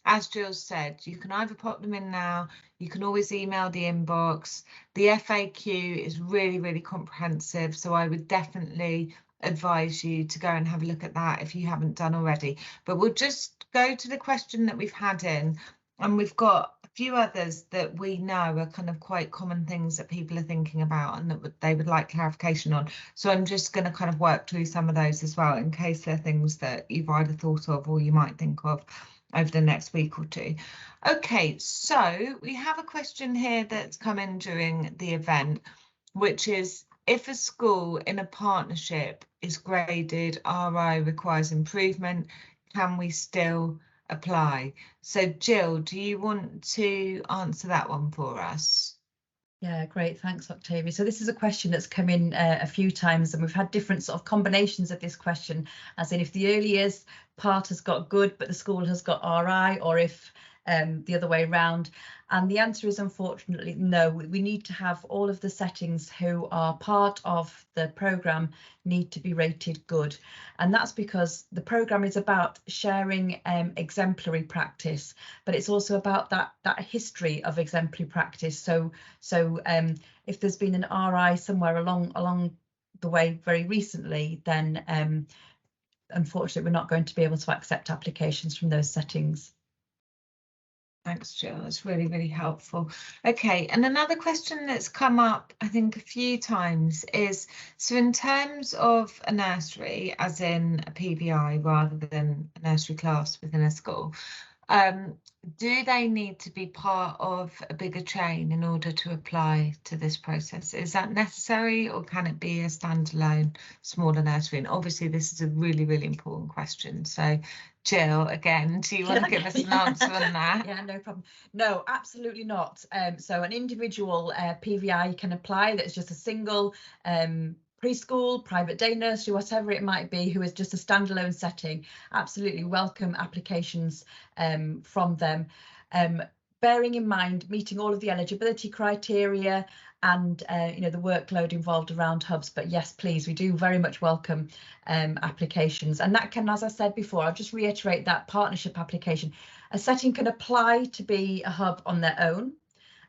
as Jill said, you can either pop them in now, you can always email the inbox. The FAQ is really, really comprehensive, so I would definitely advise you to go and have a look at that if you haven't done already. But we'll just go to the question that we've had in, and we've got a few others that we know are kind of quite common things that people are thinking about and that they would like clarification on. So I'm just going to kind of work through some of those as well, in case they're things that you've either thought of or you might think of over the next week or two. Okay, so we have a question here that's come in during the event, which is, if a school in a partnership is graded RI requires improvement, can we still apply? So Jill, do you want to answer that one for us? Yeah, great. Thanks, Octavia. So this is a question that's come in a few times, and we've had different sort of combinations of this question, as in if the early years part has got good, but the school has got RI, or if the other way around. And the answer is unfortunately no. We need to have all of the settings who are part of the programme need to be rated good. And that's because the programme is about sharing exemplary practice, but it's also about that history of exemplary practice. So if there's been an RI somewhere along the way very recently, then unfortunately we're not going to be able to accept applications from those settings. Thanks, Jill. That's really, really helpful. Okay, and another question that's come up, I think, a few times is, so in terms of a nursery, as in a PVI rather than a nursery class within a school, do they need to be part of a bigger chain in order to apply to this process? Is that necessary, or can it be a standalone smaller nursery? And obviously this is a really, really important question. So Jill, again, do you want to give us an answer on that? Yeah, no problem. No, absolutely not. So an individual PVI can apply that's just a single preschool, private day nursery, whatever it might be, who is just a standalone setting. Absolutely welcome applications from them. Bearing in mind meeting all of the eligibility criteria and the workload involved around hubs, but yes, please, we do very much welcome applications. And that can, as I said before, I'll just reiterate that partnership application. A setting can apply to be a hub on their own,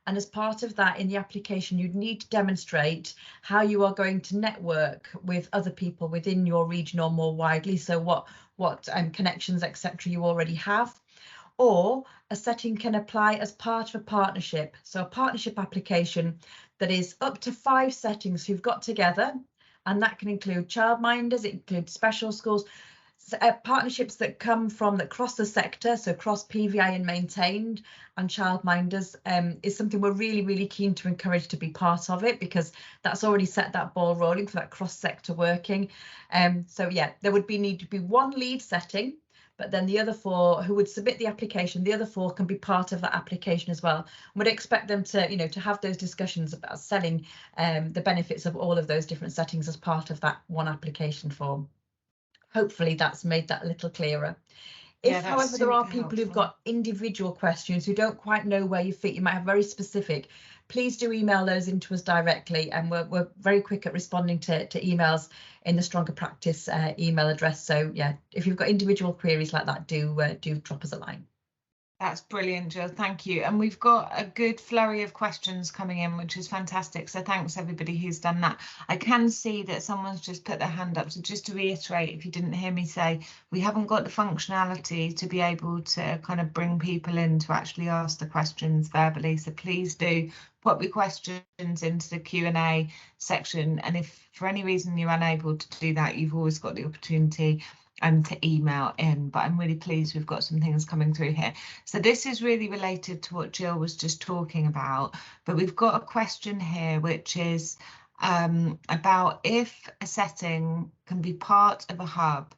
and as part of that, in the application, you'd need to demonstrate how you are going to network with other people within your region or more widely, so what connections, etc., you already have. Or a setting can apply as part of a partnership. So a partnership application that is up to 5 settings who've got together, and that can include childminders, it includes special schools. partnerships that cross the sector, so cross PVI and maintained and childminders, is something we're really keen to encourage to be part of it, because that's already set that ball rolling for that cross sector working. So yeah, there would need to be one lead setting, but then the other 4 who would submit the application, the other 4 can be part of that application as well. We'd expect them to, you know, to have those discussions about selling the benefits of all of those different settings as part of that one application form. Hopefully that's made that a little clearer. If, however, there are people who've got individual questions who don't quite know where you fit, you might have very specific, please do email those into us directly, and we're very quick at responding to emails in the Stronger Practice email address. So yeah, if you've got individual queries like that, do drop us a line. That's brilliant, Jill. Thank you. And we've got a good flurry of questions coming in, which is fantastic. So thanks everybody who's done that. I can see that someone's just put their hand up. So just to reiterate, if you didn't hear me say, we haven't got the functionality to be able to kind of bring people in to actually ask the questions verbally. So please do put your questions into the Q&A section. And if for any reason you're unable to do that, you've always got the opportunity to email in, but I'm really pleased we've got some things coming through here. So this is really related to what Jill was just talking about, but we've got a question here which is about if a setting can be part of a hub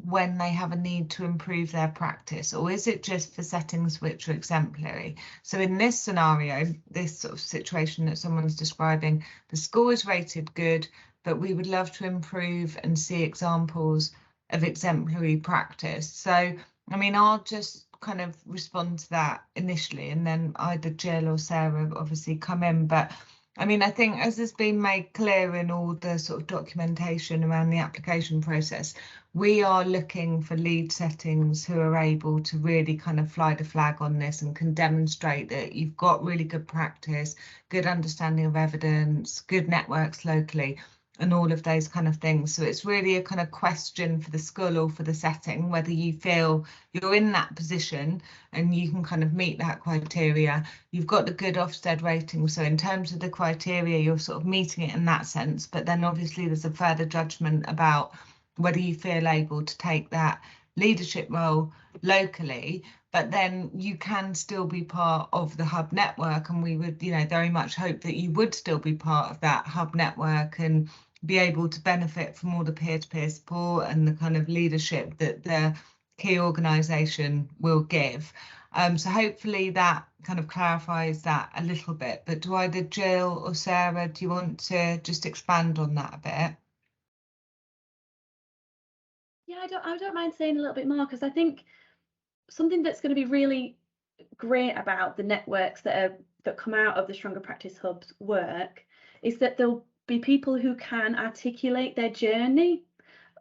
when they have a need to improve their practice, or is it just for settings which are exemplary? So in this scenario, this sort of situation that someone's describing, the score is rated good, but we would love to improve and see examples of exemplary practice. So, I mean, I'll just kind of respond to that initially, and then either Jill or Sarah obviously come in. But I mean, I think as has been made clear in all the sort of documentation around the application process, we are looking for lead settings who are able to really kind of fly the flag on this and can demonstrate that you've got really good practice, good understanding of evidence, good networks locally, and all of those kind of things. So it's really a kind of question for the school or for the setting, whether you feel you're in that position and you can kind of meet that criteria. You've got the good Ofsted rating, so in terms of the criteria, you're sort of meeting it in that sense. But then obviously there's a further judgment about whether you feel able to take that leadership role locally, but then you can still be part of the hub network, and we would, you know, very much hope that you would still be part of that hub network and be able to benefit from all the peer-to-peer support and the kind of leadership that the key organisation will give. So hopefully that kind of clarifies that a little bit. But do either Jill or Sarah, do you want to just expand on that a bit? Yeah, I don't mind saying a little bit more, because I think something that's going to be really great about the networks that come out of the Stronger Practice Hub's work is that there'll be people who can articulate their journey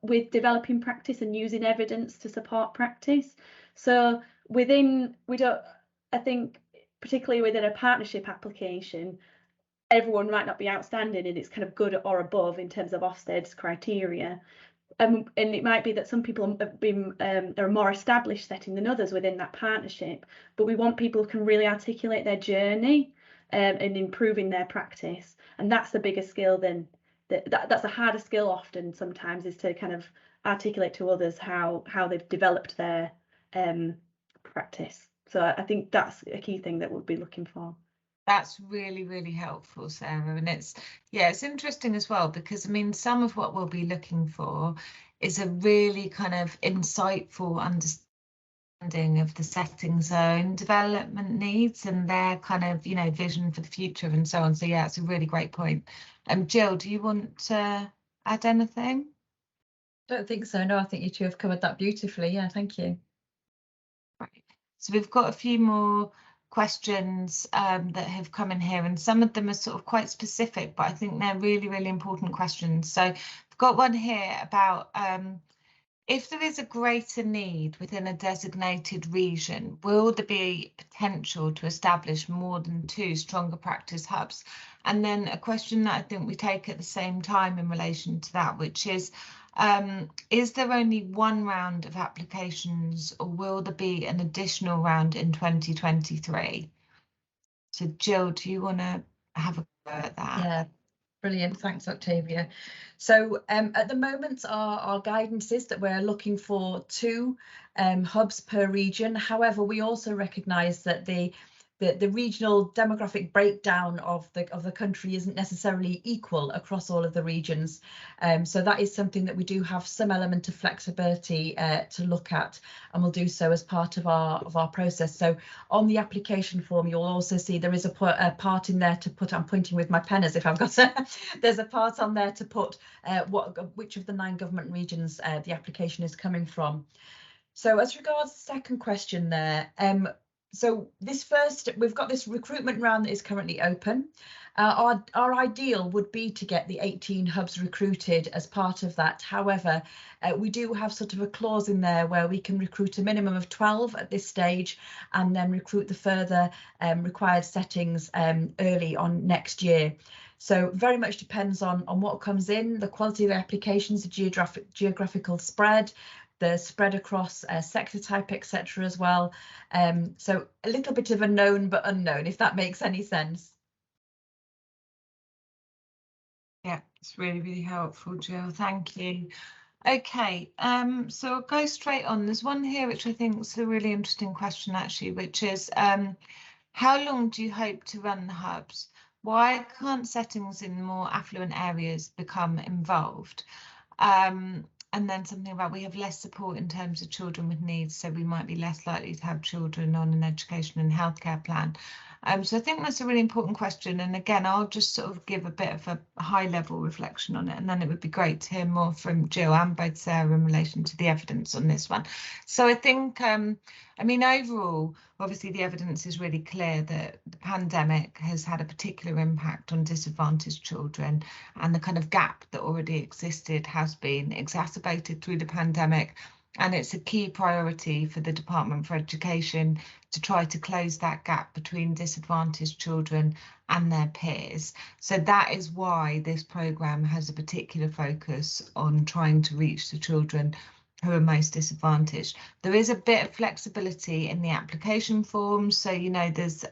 with developing practice and using evidence to support practice. So I think particularly within a partnership application, everyone might not be outstanding and it's kind of good or above in terms of Ofsted's criteria. And it might be that some people have been are a more established setting than others within that partnership, but we want people who can really articulate their journey in improving their practice, and that's the bigger skill than that's a harder skill often sometimes, is to kind of articulate to others how they've developed their practice. So I think that's a key thing that we'll be looking for. That's really, really helpful, Sarah. And it's interesting as well, because I mean, some of what we'll be looking for is a really kind of insightful understanding of the setting's own development needs and their kind of, you know, vision for the future and so on. So yeah, it's a really great point. Jill, do you want to add anything? I don't think so. No, I think you two have covered that beautifully. Yeah, thank you. Right. So we've got a few more questions that have come in here, and some of them are sort of quite specific, but I think they're really, really important questions. So I've got one here about if there is a greater need within a designated region, will there be potential to establish more than 2 stronger practice hubs? And then a question that I think we take at the same time in relation to that, which is there only one round of applications, or will there be an additional round in 2023? So Jill, do you want to have a go at that? Yeah, Brilliant, thanks Octavia. So at the moment our guidance is that we're looking for 2 hubs per region. However, we also recognise that the regional demographic breakdown of the country isn't necessarily equal across all of the regions. So that is something that we do have some element of flexibility to look at, and we'll do so as part of our process. So on the application form, you'll also see there is a part in there to put, I'm pointing with my pen as if I've got there's a part on there to put which of the 9 government regions the application is coming from. So as regards the second question there, so we've got this recruitment round that is currently open. Our ideal would be to get the 18 hubs recruited as part of that. However, we do have sort of a clause in there where we can recruit a minimum of 12 at this stage and then recruit the further required settings early on next year. So very much depends on what comes in, the quality of the applications, the geographical spread, the spread across sector type, etc. as well. So a little bit of a known but unknown, if that makes any sense. Yeah, it's really, really helpful, Jill. Thank you. Okay, so I'll go straight on. There's one here which I think is a really interesting question, actually, which is how long do you hope to run the hubs? Why can't settings in more affluent areas become involved? And then something about we have less support in terms of children with needs, so we might be less likely to have children on an education and healthcare plan. So I think that's a really important question. And again, I'll just sort of give a bit of a high level reflection on it. And then it would be great to hear more from Jill and both Sarah in relation to the evidence on this one. So I think, I mean, overall, obviously, the evidence is really clear that the pandemic has had a particular impact on disadvantaged children, and the kind of gap that already existed has been exacerbated through the pandemic. And it's a key priority for the Department for Education to try to close that gap between disadvantaged children and their peers. So that is why this programme has a particular focus on trying to reach the children who are most disadvantaged. There is a bit of flexibility in the application forms, so you know there's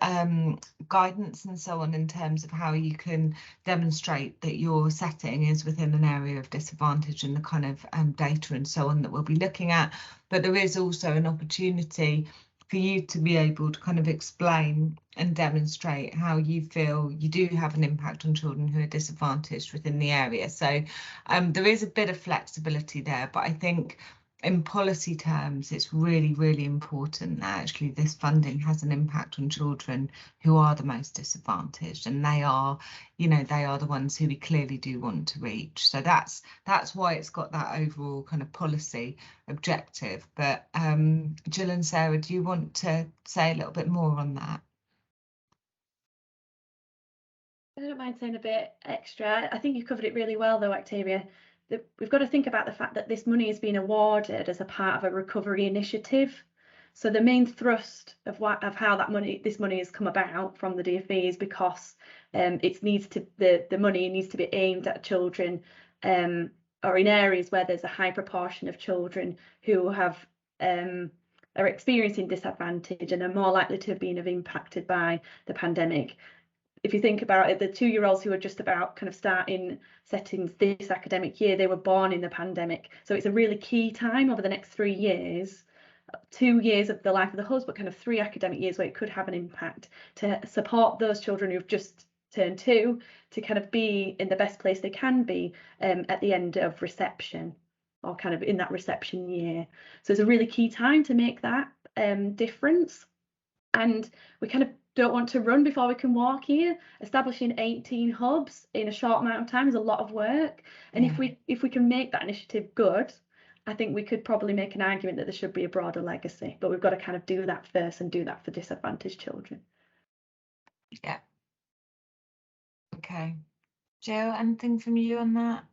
guidance and so on in terms of how you can demonstrate that your setting is within an area of disadvantage and the kind of data and so on that we'll be looking at. But there is also an opportunity for you to be able to kind of explain and demonstrate how you feel you do have an impact on children who are disadvantaged within the area. So there is a bit of flexibility there, but I think in policy terms, it's really, really important that actually this funding has an impact on children who are the most disadvantaged, and they are, you know, they are the ones who we clearly do want to reach. So that's why it's got that overall kind of policy objective. But Jill and Sarah, do you want to say a little bit more on that? I don't mind saying a bit extra. I think you covered it really well, though, Octavia. We've got to think about the fact that this money has been awarded as a part of a recovery initiative. So the main thrust of how this money has come about from the DFE is because the money needs to be aimed at children or in areas where there's a high proportion of children who are experiencing disadvantage and are more likely to have been impacted by the pandemic. If you think about it, the 2-year-olds who are just about kind of starting settings this academic year, they were born in the pandemic. So it's a really key time over the next 3 years, 2 years of the life of the hubs, but kind of 3 academic years where it could have an impact to support those children who've just turned 2 to kind of be in the best place they can be at the end of reception or kind of in that reception year. So it's a really key time to make that difference. And we kind of don't want to run before we can walk here. Establishing 18 hubs in a short amount of time is a lot of work. And if we can make that initiative good, I think we could probably make an argument that there should be a broader legacy. But we've got to kind of do that first and do that for disadvantaged children. Yeah. Okay. Jill, anything from you on that?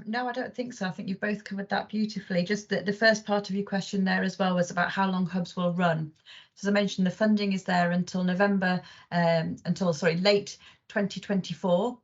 No, I don't think so. I think you've both covered that beautifully. Just the first part of your question there as well was about how long hubs will run. So as I mentioned, the funding is there until late 2024.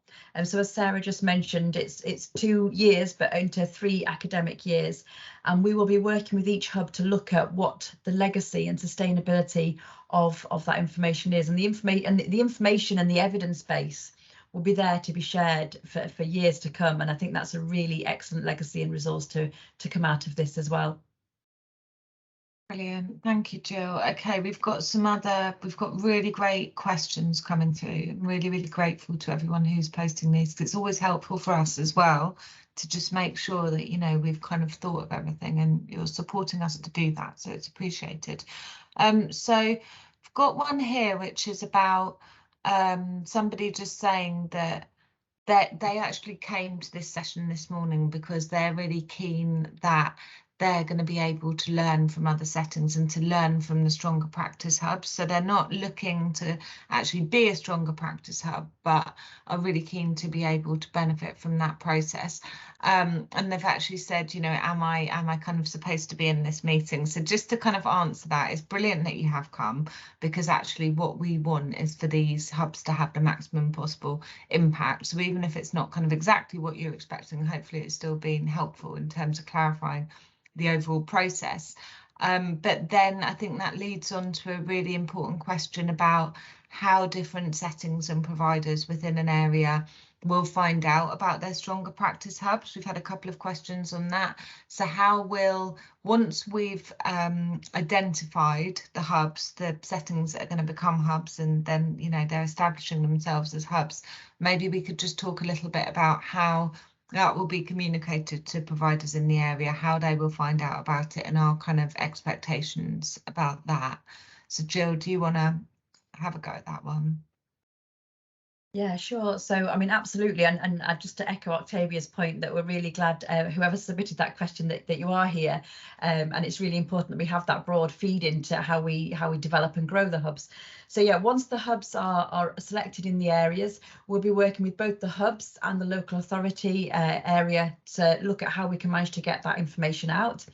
So as Sarah just mentioned, it's 2 years, but into 3 academic years. And we will be working with each hub to look at what the legacy and sustainability of that information is, and the information and the evidence base will be there to be shared for years to come. And I think that's a really excellent legacy and resource to come out of this as well. Brilliant, thank you, Jill. Okay, we've got really great questions coming through. I'm really grateful to everyone who's posting these, because it's always helpful for us as well to just make sure that, you know, we've kind of thought of everything and you're supporting us to do that, so it's appreciated. So I've got one here which is about somebody just saying that they actually came to this session this morning because they're really keen that they're going to be able to learn from other settings and to learn from the Stronger Practice Hub. So they're not looking to actually be a Stronger Practice Hub, but are really keen to be able to benefit from that process. And they've actually said, you know, am I kind of supposed to be in this meeting? So just to kind of answer that, it's brilliant that you have come, because actually what we want is for these hubs to have the maximum possible impact. So even if it's not kind of exactly what you're expecting, hopefully it's still been helpful in terms of clarifying the overall process. But then I think that leads on to a really important question about how different settings and providers within an area will find out about their Stronger Practice Hubs. We've had a couple of questions on that. So how will, once we've identified the hubs, the settings that are going to become hubs, and then, you know, they're establishing themselves as hubs, maybe we could just talk a little bit about how that will be communicated to providers in the area, how they will find out about it, and our kind of expectations about that. So Jill, do you want to have a go at that one? Yeah, sure. So, I mean, absolutely. And just to echo Octavia's point, that we're really glad whoever submitted that question that you are here. And it's really important that we have that broad feed into how we develop and grow the hubs. So yeah, once the hubs are selected in the areas, we'll be working with both the hubs and the local authority area to look at how we can manage to get that information out.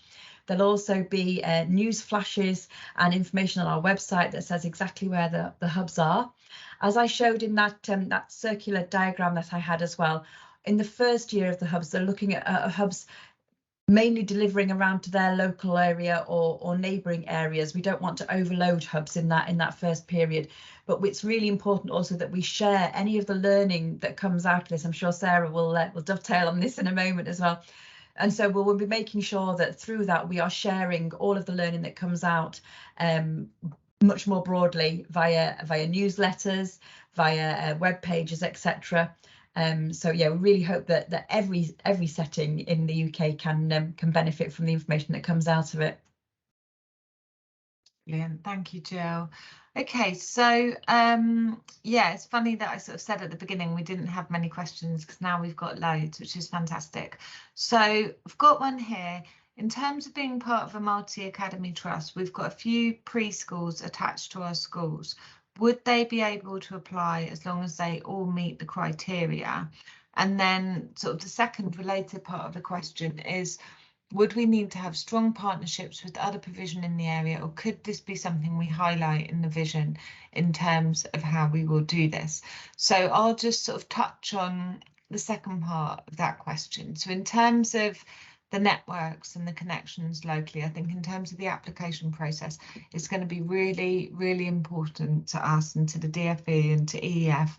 There'll also be news flashes and information on our website that says exactly where the hubs are. As I showed in that circular diagram that I had as well, in the first year of the hubs, they're looking at hubs mainly delivering around to their local area or neighbouring areas. We don't want to overload hubs in that first period, but it's really important also that we share any of the learning that comes out of this. I'm sure Sarah will dovetail on this in a moment as well. And so we'll be making sure that through that we are sharing all of the learning that comes out much more broadly via newsletters, via web pages, etc. So yeah, we really hope that every setting in the UK can benefit from the information that comes out of it. Brilliant, thank you, Jill. Okay, so yeah, it's funny that I sort of said at the beginning we didn't have many questions, because now we've got loads, which is fantastic. So I've got one here. In terms of being part of a multi-academy trust, we've got a few preschools attached to our schools. Would they be able to apply as long as they all meet the criteria? And then sort of the second related part of the question is, would we need to have strong partnerships with other provision in the area, or could this be something we highlight in the vision in terms of how we will do this? So I'll just sort of touch on the second part of that question. So in terms of the networks and the connections locally, I think in terms of the application process, it's going to be really important to us and to the DFE and to EEF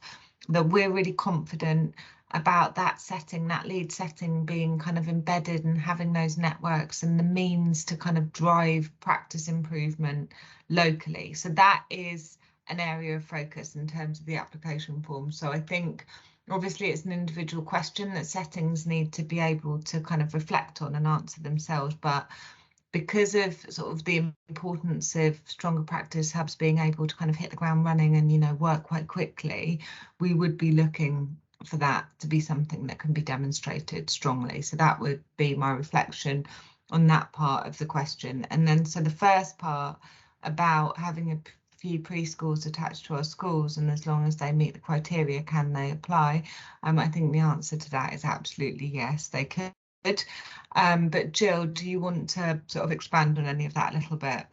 that we're really confident about that setting, that lead setting being kind of embedded and having those networks and the means to kind of drive practice improvement locally. So that is an area of focus in terms of the application form. So I think obviously it's an individual question that settings need to be able to kind of reflect on and answer themselves, but because of sort of the importance of Stronger Practice Hubs being able to kind of hit the ground running and, you know, work quite quickly, we would be looking for that to be something that can be demonstrated strongly. So that would be my reflection on that part of the question. And then so the first part about having a few preschools attached to our schools, and as long as they meet the criteria, can they apply? I think the answer to that is absolutely yes, they could. But Jill, do you want to sort of expand on any of that a little bit?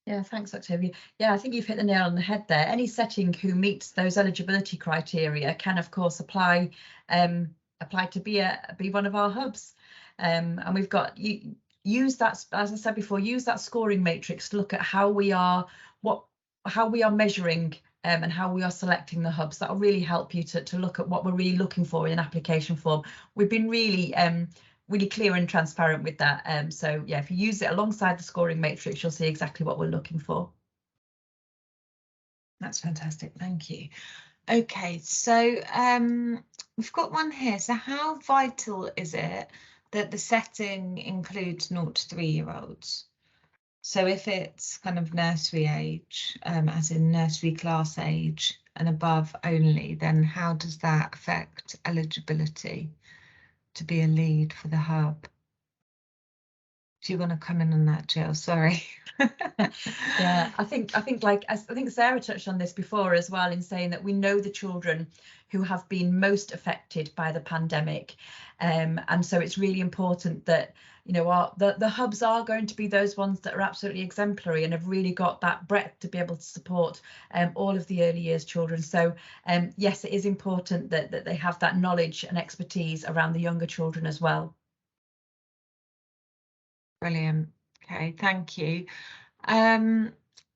Yeah, thanks, Octavia. Yeah, I think you've hit the nail on the head there. Any setting who meets those eligibility criteria can, of course, apply to be one of our hubs. And we've got use that, as I said before, use that scoring matrix to look at how we are measuring and how we are selecting the hubs. That will really help you to look at what we're really looking for in an application form. We've been really clear and transparent with that. So yeah, if you use it alongside the scoring matrix, you'll see exactly what we're looking for. That's fantastic, thank you. Okay, so we've got one here. So how vital is it that the setting includes 0 to 3-year-olds? So if it's kind of nursery age, as in nursery class age and above only, then how does that affect eligibility to be a lead for the hub? Do you want to come in on that, Jill? Sorry. Yeah, I think Sarah touched on this before as well, in saying that we know the children who have been most affected by the pandemic, and so it's really important that, you know, the hubs are going to be those ones that are absolutely exemplary and have really got that breadth to be able to support all of the early years children. So yes, it is important that they have that knowledge and expertise around the younger children as well. Brilliant. Okay, thank you.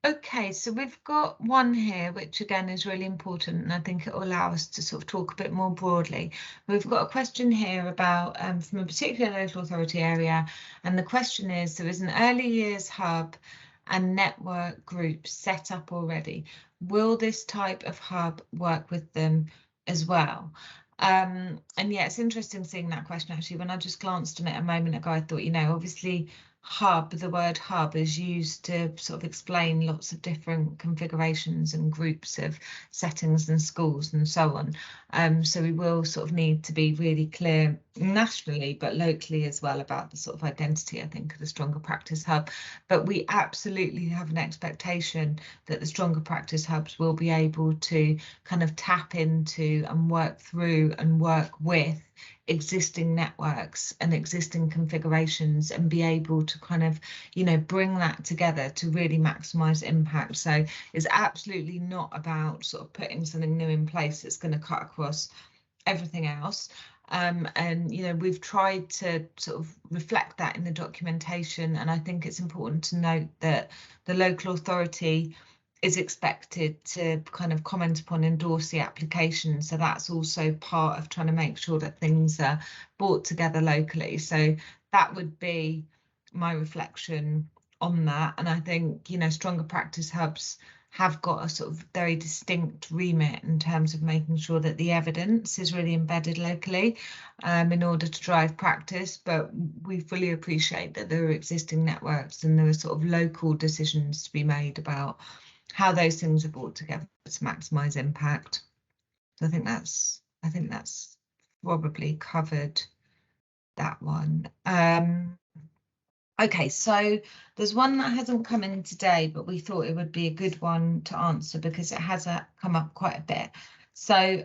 Okay, so we've got one here, which again is really important, and I think it will allow us to sort of talk a bit more broadly. We've got a question here about from a particular local authority area, and the question is, there is an early years hub and network group set up already. Will this type of hub work with them as well? And yeah, it's interesting seeing that question actually. When I just glanced on it a moment ago, I thought, you know, obviously hub, the word hub is used to sort of explain lots of different configurations and groups of settings and schools and so on. So we will sort of need to be really clear nationally, but locally as well, about the sort of identity, I think, of the Stronger Practice Hub. But we absolutely have an expectation that the Stronger Practice Hubs will be able to kind of tap into and work through and work with existing networks and existing configurations and be able to kind of, you know, bring that together to really maximize impact. So it's absolutely not about sort of putting something new in place that's going to cut across everything else. And, you know, we've tried to sort of reflect that in the documentation, and I think it's important to note that the local authority is expected to kind of comment upon, endorse the application. So that's also part of trying to make sure that things are brought together locally. So that would be my reflection on that. And I think, you know, Stronger Practice Hubs have got a sort of very distinct remit in terms of making sure that the evidence is really embedded locally in order to drive practice. But we fully appreciate that there are existing networks and there are sort of local decisions to be made about how those things are brought together to maximise impact. So I think that's probably covered that one. Okay, so there's one that hasn't come in today, but we thought it would be a good one to answer because it has come up quite a bit. So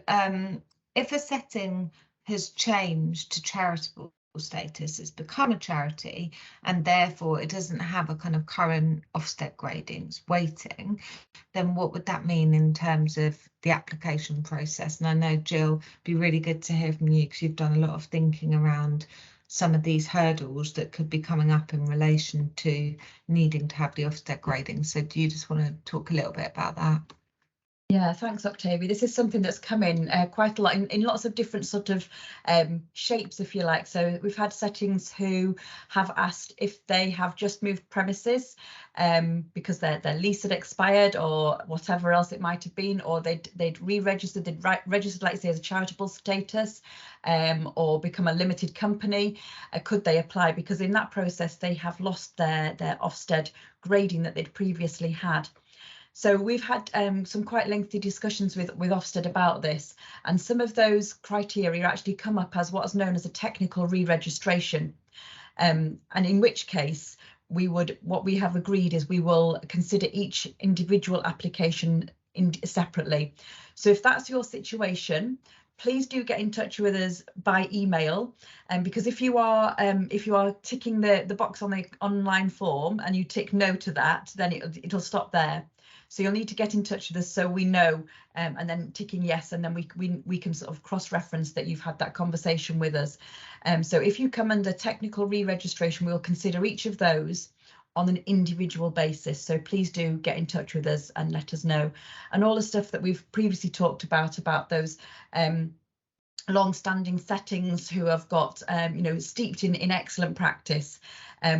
if a setting has changed to charitable status, it's become a charity, and therefore it doesn't have a kind of current Ofsted gradings weighting, then what would that mean in terms of the application process? And I know, Jill, it'd be really good to hear from you because you've done a lot of thinking around some of these hurdles that could be coming up in relation to needing to have the Ofsted grading. So do you just want to talk a little bit about that? Yeah, thanks, Octavia. This is something that's come in quite a lot in lots of different sort of shapes, if you like. So we've had settings who have asked if they have just moved premises because their lease had expired or whatever else it might have been, or they'd re-registered, registered, like say, as a charitable status or become a limited company. Could they apply? Because in that process, they have lost their Ofsted grading that they'd previously had. So we've had some quite lengthy discussions with Ofsted about this, and some of those criteria actually come up as what's known as a technical re-registration, and in which case what we have agreed is we will consider each individual application separately. So if that's your situation, please do get in touch with us by email, because if you are ticking the box on the online form and you tick no to that, then it'll stop there. So you'll need to get in touch with us so we know, and then ticking yes, and then we can sort of cross-reference that you've had that conversation with us. So if you come under technical re-registration, we'll consider each of those. on an individual basis. So please do get in touch with us and let us know. And all the stuff that we've previously talked about those long-standing settings who have got steeped in excellent practice.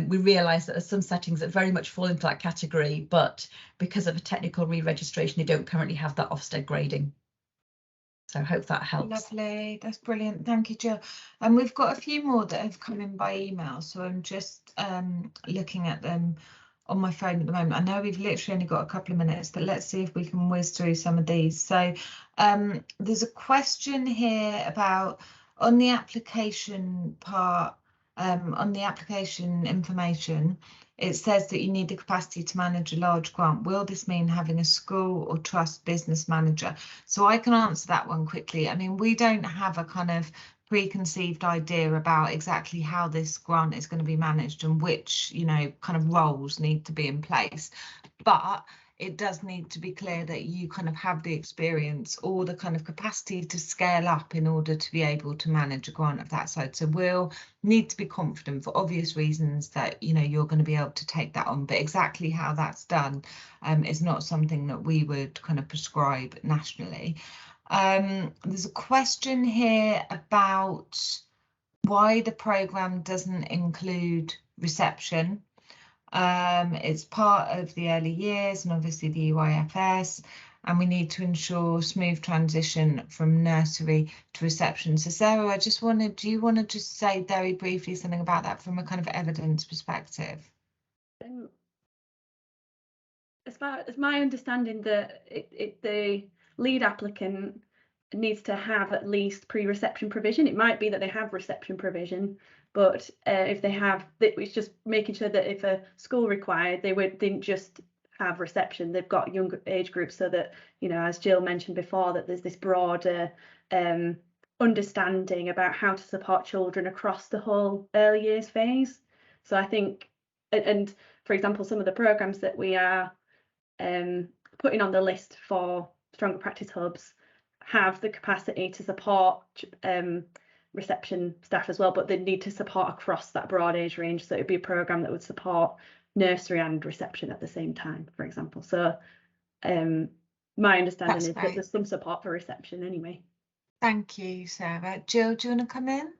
We realise that there's some settings that very much fall into that category, but because of a technical re-registration, they don't currently have that Ofsted grading. So I hope that helps. Lovely, that's brilliant. Thank you, Jill. And we've got a few more that have come in by email, so I'm just looking at them on my phone at the moment. I know we've literally only got a couple of minutes, but let's see if we can whiz through some of these. So there's a question here about on the application part, on the application information, it says that you need the capacity to manage a large grant. Will this mean having a school or trust business manager? So I can answer that one quickly. I mean, we don't have a kind of preconceived idea about exactly how this grant is going to be managed and which, kind of roles need to be in place. But it does need to be clear that you kind of have the experience or the kind of capacity to scale up in order to be able to manage a grant of that side. So we'll need to be confident for obvious reasons that, you're going to be able to take that on. But exactly how that's done is not something that we would kind of prescribe nationally. There's a question here about why the programme doesn't include reception. It's part of the early years and obviously the EYFS, and we need to ensure smooth transition from nursery to reception. So Sarah, do you want to just say very briefly something about that from a kind of evidence perspective? As far as my understanding, that the lead applicant needs to have at least pre-reception provision. It might be that they have reception provision, but if they have, it's just making sure that if a school required, they didn't just have reception, they've got younger age groups, so that, as Jill mentioned before, that there's this broader understanding about how to support children across the whole early years phase. So I think, and for example, some of the programmes that we are putting on the list for Stronger Practice Hubs have the capacity to support reception staff as well, but they need to support across that broad age range. So it'd be a programme that would support nursery and reception at the same time, for example. So my understanding is that there's some support for reception anyway. Thank you, Sarah. Jill, do you want to come in?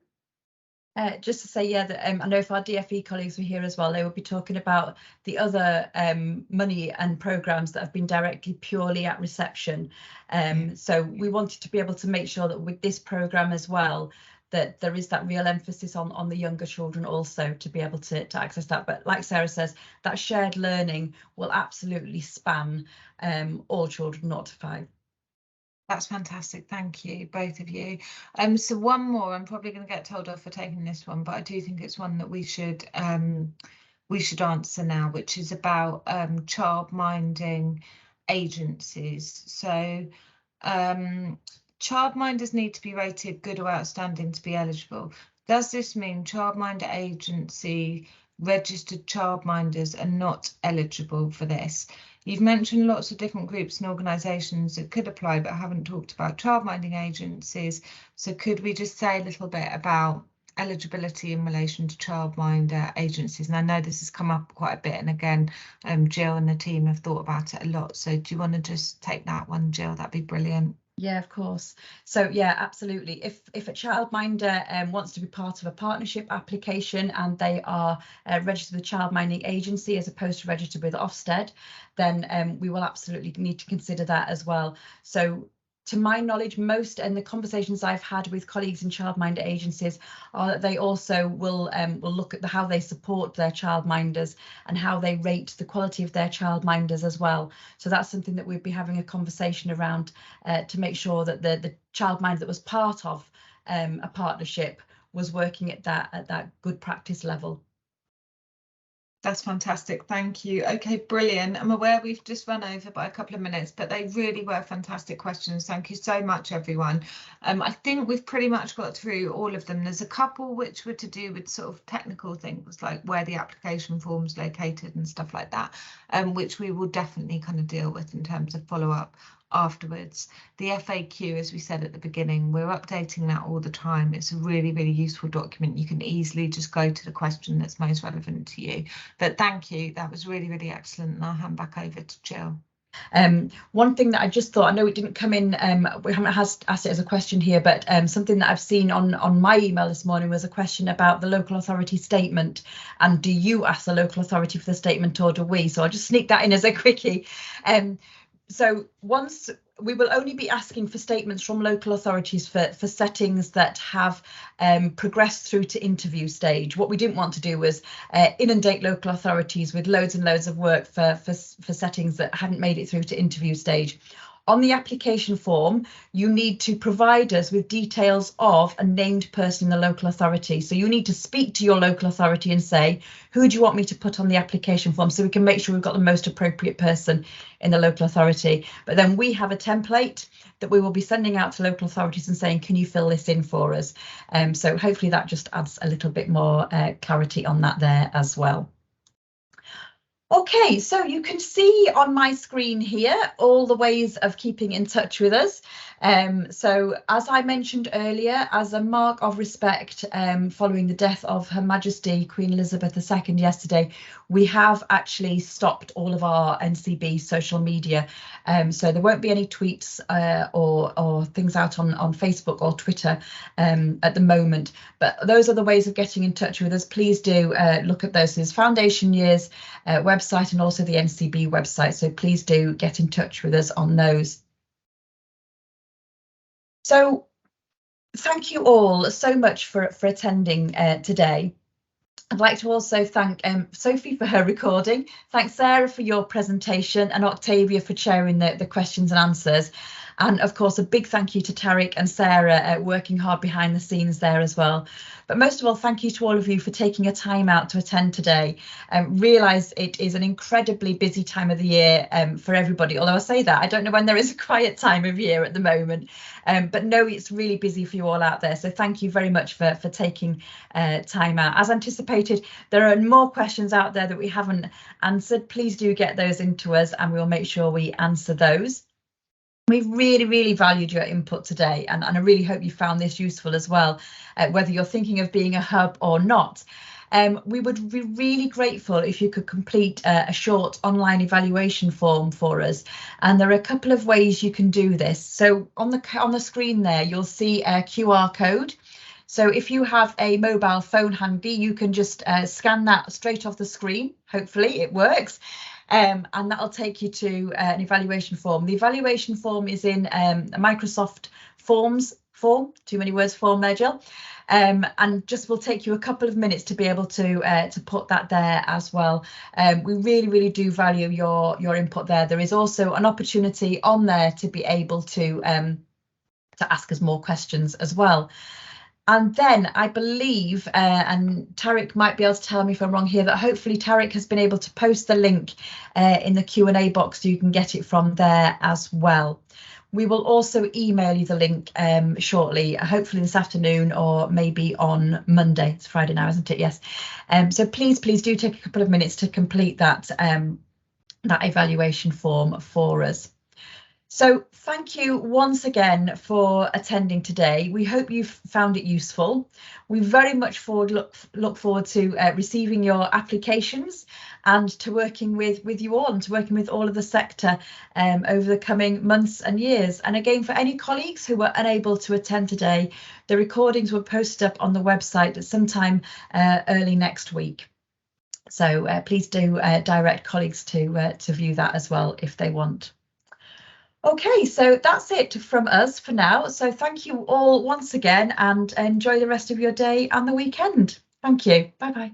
Just to say, yeah, that I know if our DFE colleagues were here as well, they would be talking about the other money and programmes that have been directly purely at reception. So we wanted to be able to make sure that with this programme as well, that there is that real emphasis on the younger children also to be able to access that. But like Sarah says, that shared learning will absolutely span all children 0 to 5. That's fantastic. Thank you, both of you. So one more, I'm probably going to get told off for taking this one, but I do think it's one that we should answer now, which is about childminding agencies. So childminders need to be rated good or outstanding to be eligible. Does this mean childminder agency registered childminders are not eligible for this? You've mentioned lots of different groups and organisations that could apply, but haven't talked about childminding agencies. So could we just say a little bit about eligibility in relation to childminder agencies? And I know this has come up quite a bit, and again, Jill and the team have thought about it a lot. So do you want to just take that one, Jill? That'd be brilliant. Yeah, of course. So yeah, absolutely. If a childminder wants to be part of a partnership application and they are registered with a childminding agency as opposed to registered with Ofsted, then we will absolutely need to consider that as well. So to my knowledge, most and the conversations I've had with colleagues in childminder agencies are that they also will look at how they support their childminders and how they rate the quality of their childminders as well. So that's something that we'd be having a conversation around to make sure that the childminder that was part of a partnership was working at that good practice level. That's fantastic. Thank you. OK, brilliant. I'm aware we've just run over by a couple of minutes, but they really were fantastic questions. Thank you so much, everyone. I think we've pretty much got through all of them. There's a couple which were to do with sort of technical things like where the application form's located and stuff like that, which we will definitely kind of deal with in terms of follow up afterwards. The FAQ, as we said at the beginning, we're updating that all the time. It's a really, really useful document. You can easily just go to the question that's most relevant to you. But thank you, that was really, really excellent. And I'll hand back over to Jill. One thing that I just thought, I know it didn't come in, we haven't asked it as a question here, but something that I've seen on my email this morning was a question about the local authority statement, and do you ask the local authority for the statement or do we? So I'll just sneak that in as a quickie. So once we will only be asking for statements from local authorities for settings that have progressed through to interview stage. What we didn't want to do was inundate local authorities with loads and loads of work for settings that hadn't made it through to interview stage. On the application form, you need to provide us with details of a named person in the local authority. So you need to speak to your local authority and say, who do you want me to put on the application form, so we can make sure we've got the most appropriate person in the local authority. But then we have a template that we will be sending out to local authorities and saying, can you fill this in for us? So hopefully that just adds a little bit more clarity on that there as well. Okay, so you can see on my screen here all the ways of keeping in touch with us. So as I mentioned earlier, as a mark of respect following the death of Her Majesty Queen Elizabeth II yesterday, we have actually stopped all of our NCB social media. So there won't be any tweets or things out on Facebook or Twitter at the moment. But those are the ways of getting in touch with us. Please do look at those. There's Foundation Years website and also the NCB website. So please do get in touch with us on those. So thank you all so much for attending today. I'd like to also thank Sophie for her recording. Thanks Sarah for your presentation and Octavia for sharing the questions and answers. And of course, a big thank you to Tariq and Sarah working hard behind the scenes there as well. But most of all, thank you to all of you for taking a time out to attend today. Realise it is an incredibly busy time of the year for everybody. Although I say that, I don't know when there is a quiet time of year at the moment. But no, it's really busy for you all out there. So thank you very much for taking time out. As anticipated, there are more questions out there that we haven't answered. Please do get those into us and we'll make sure we answer those. We've really, really valued your input today, and I really hope you found this useful as well, whether you're thinking of being a hub or not. We would be really grateful if you could complete a short online evaluation form for us, and there are a couple of ways you can do this. So on the screen there, you'll see a QR code. So if you have a mobile phone handy, you can just scan that straight off the screen. Hopefully it works. And that'll take you to an evaluation form. The evaluation form is in a Microsoft Forms form, too many words, form there, Jill, and just will take you a couple of minutes to be able to put that there as well. We really, really do value your input there. There is also an opportunity on there to be able to ask us more questions as well. And then I believe, and Tariq might be able to tell me if I'm wrong here, that hopefully Tariq has been able to post the link in the Q&A box so you can get it from there as well. We will also email you the link shortly, hopefully this afternoon or maybe on Monday. It's Friday now, isn't it? Yes. So please do take a couple of minutes to complete that evaluation form for us. So thank you once again for attending today. We hope you've found it useful. We very much look forward to receiving your applications and to working with you all and to working with all of the sector over the coming months and years. And again, for any colleagues who were unable to attend today, the recordings were posted up on the website at sometime early next week. So please do direct colleagues to view that as well if they want. Okay, so that's it from us for now. So thank you all once again and enjoy the rest of your day and the weekend. Thank you. Bye bye.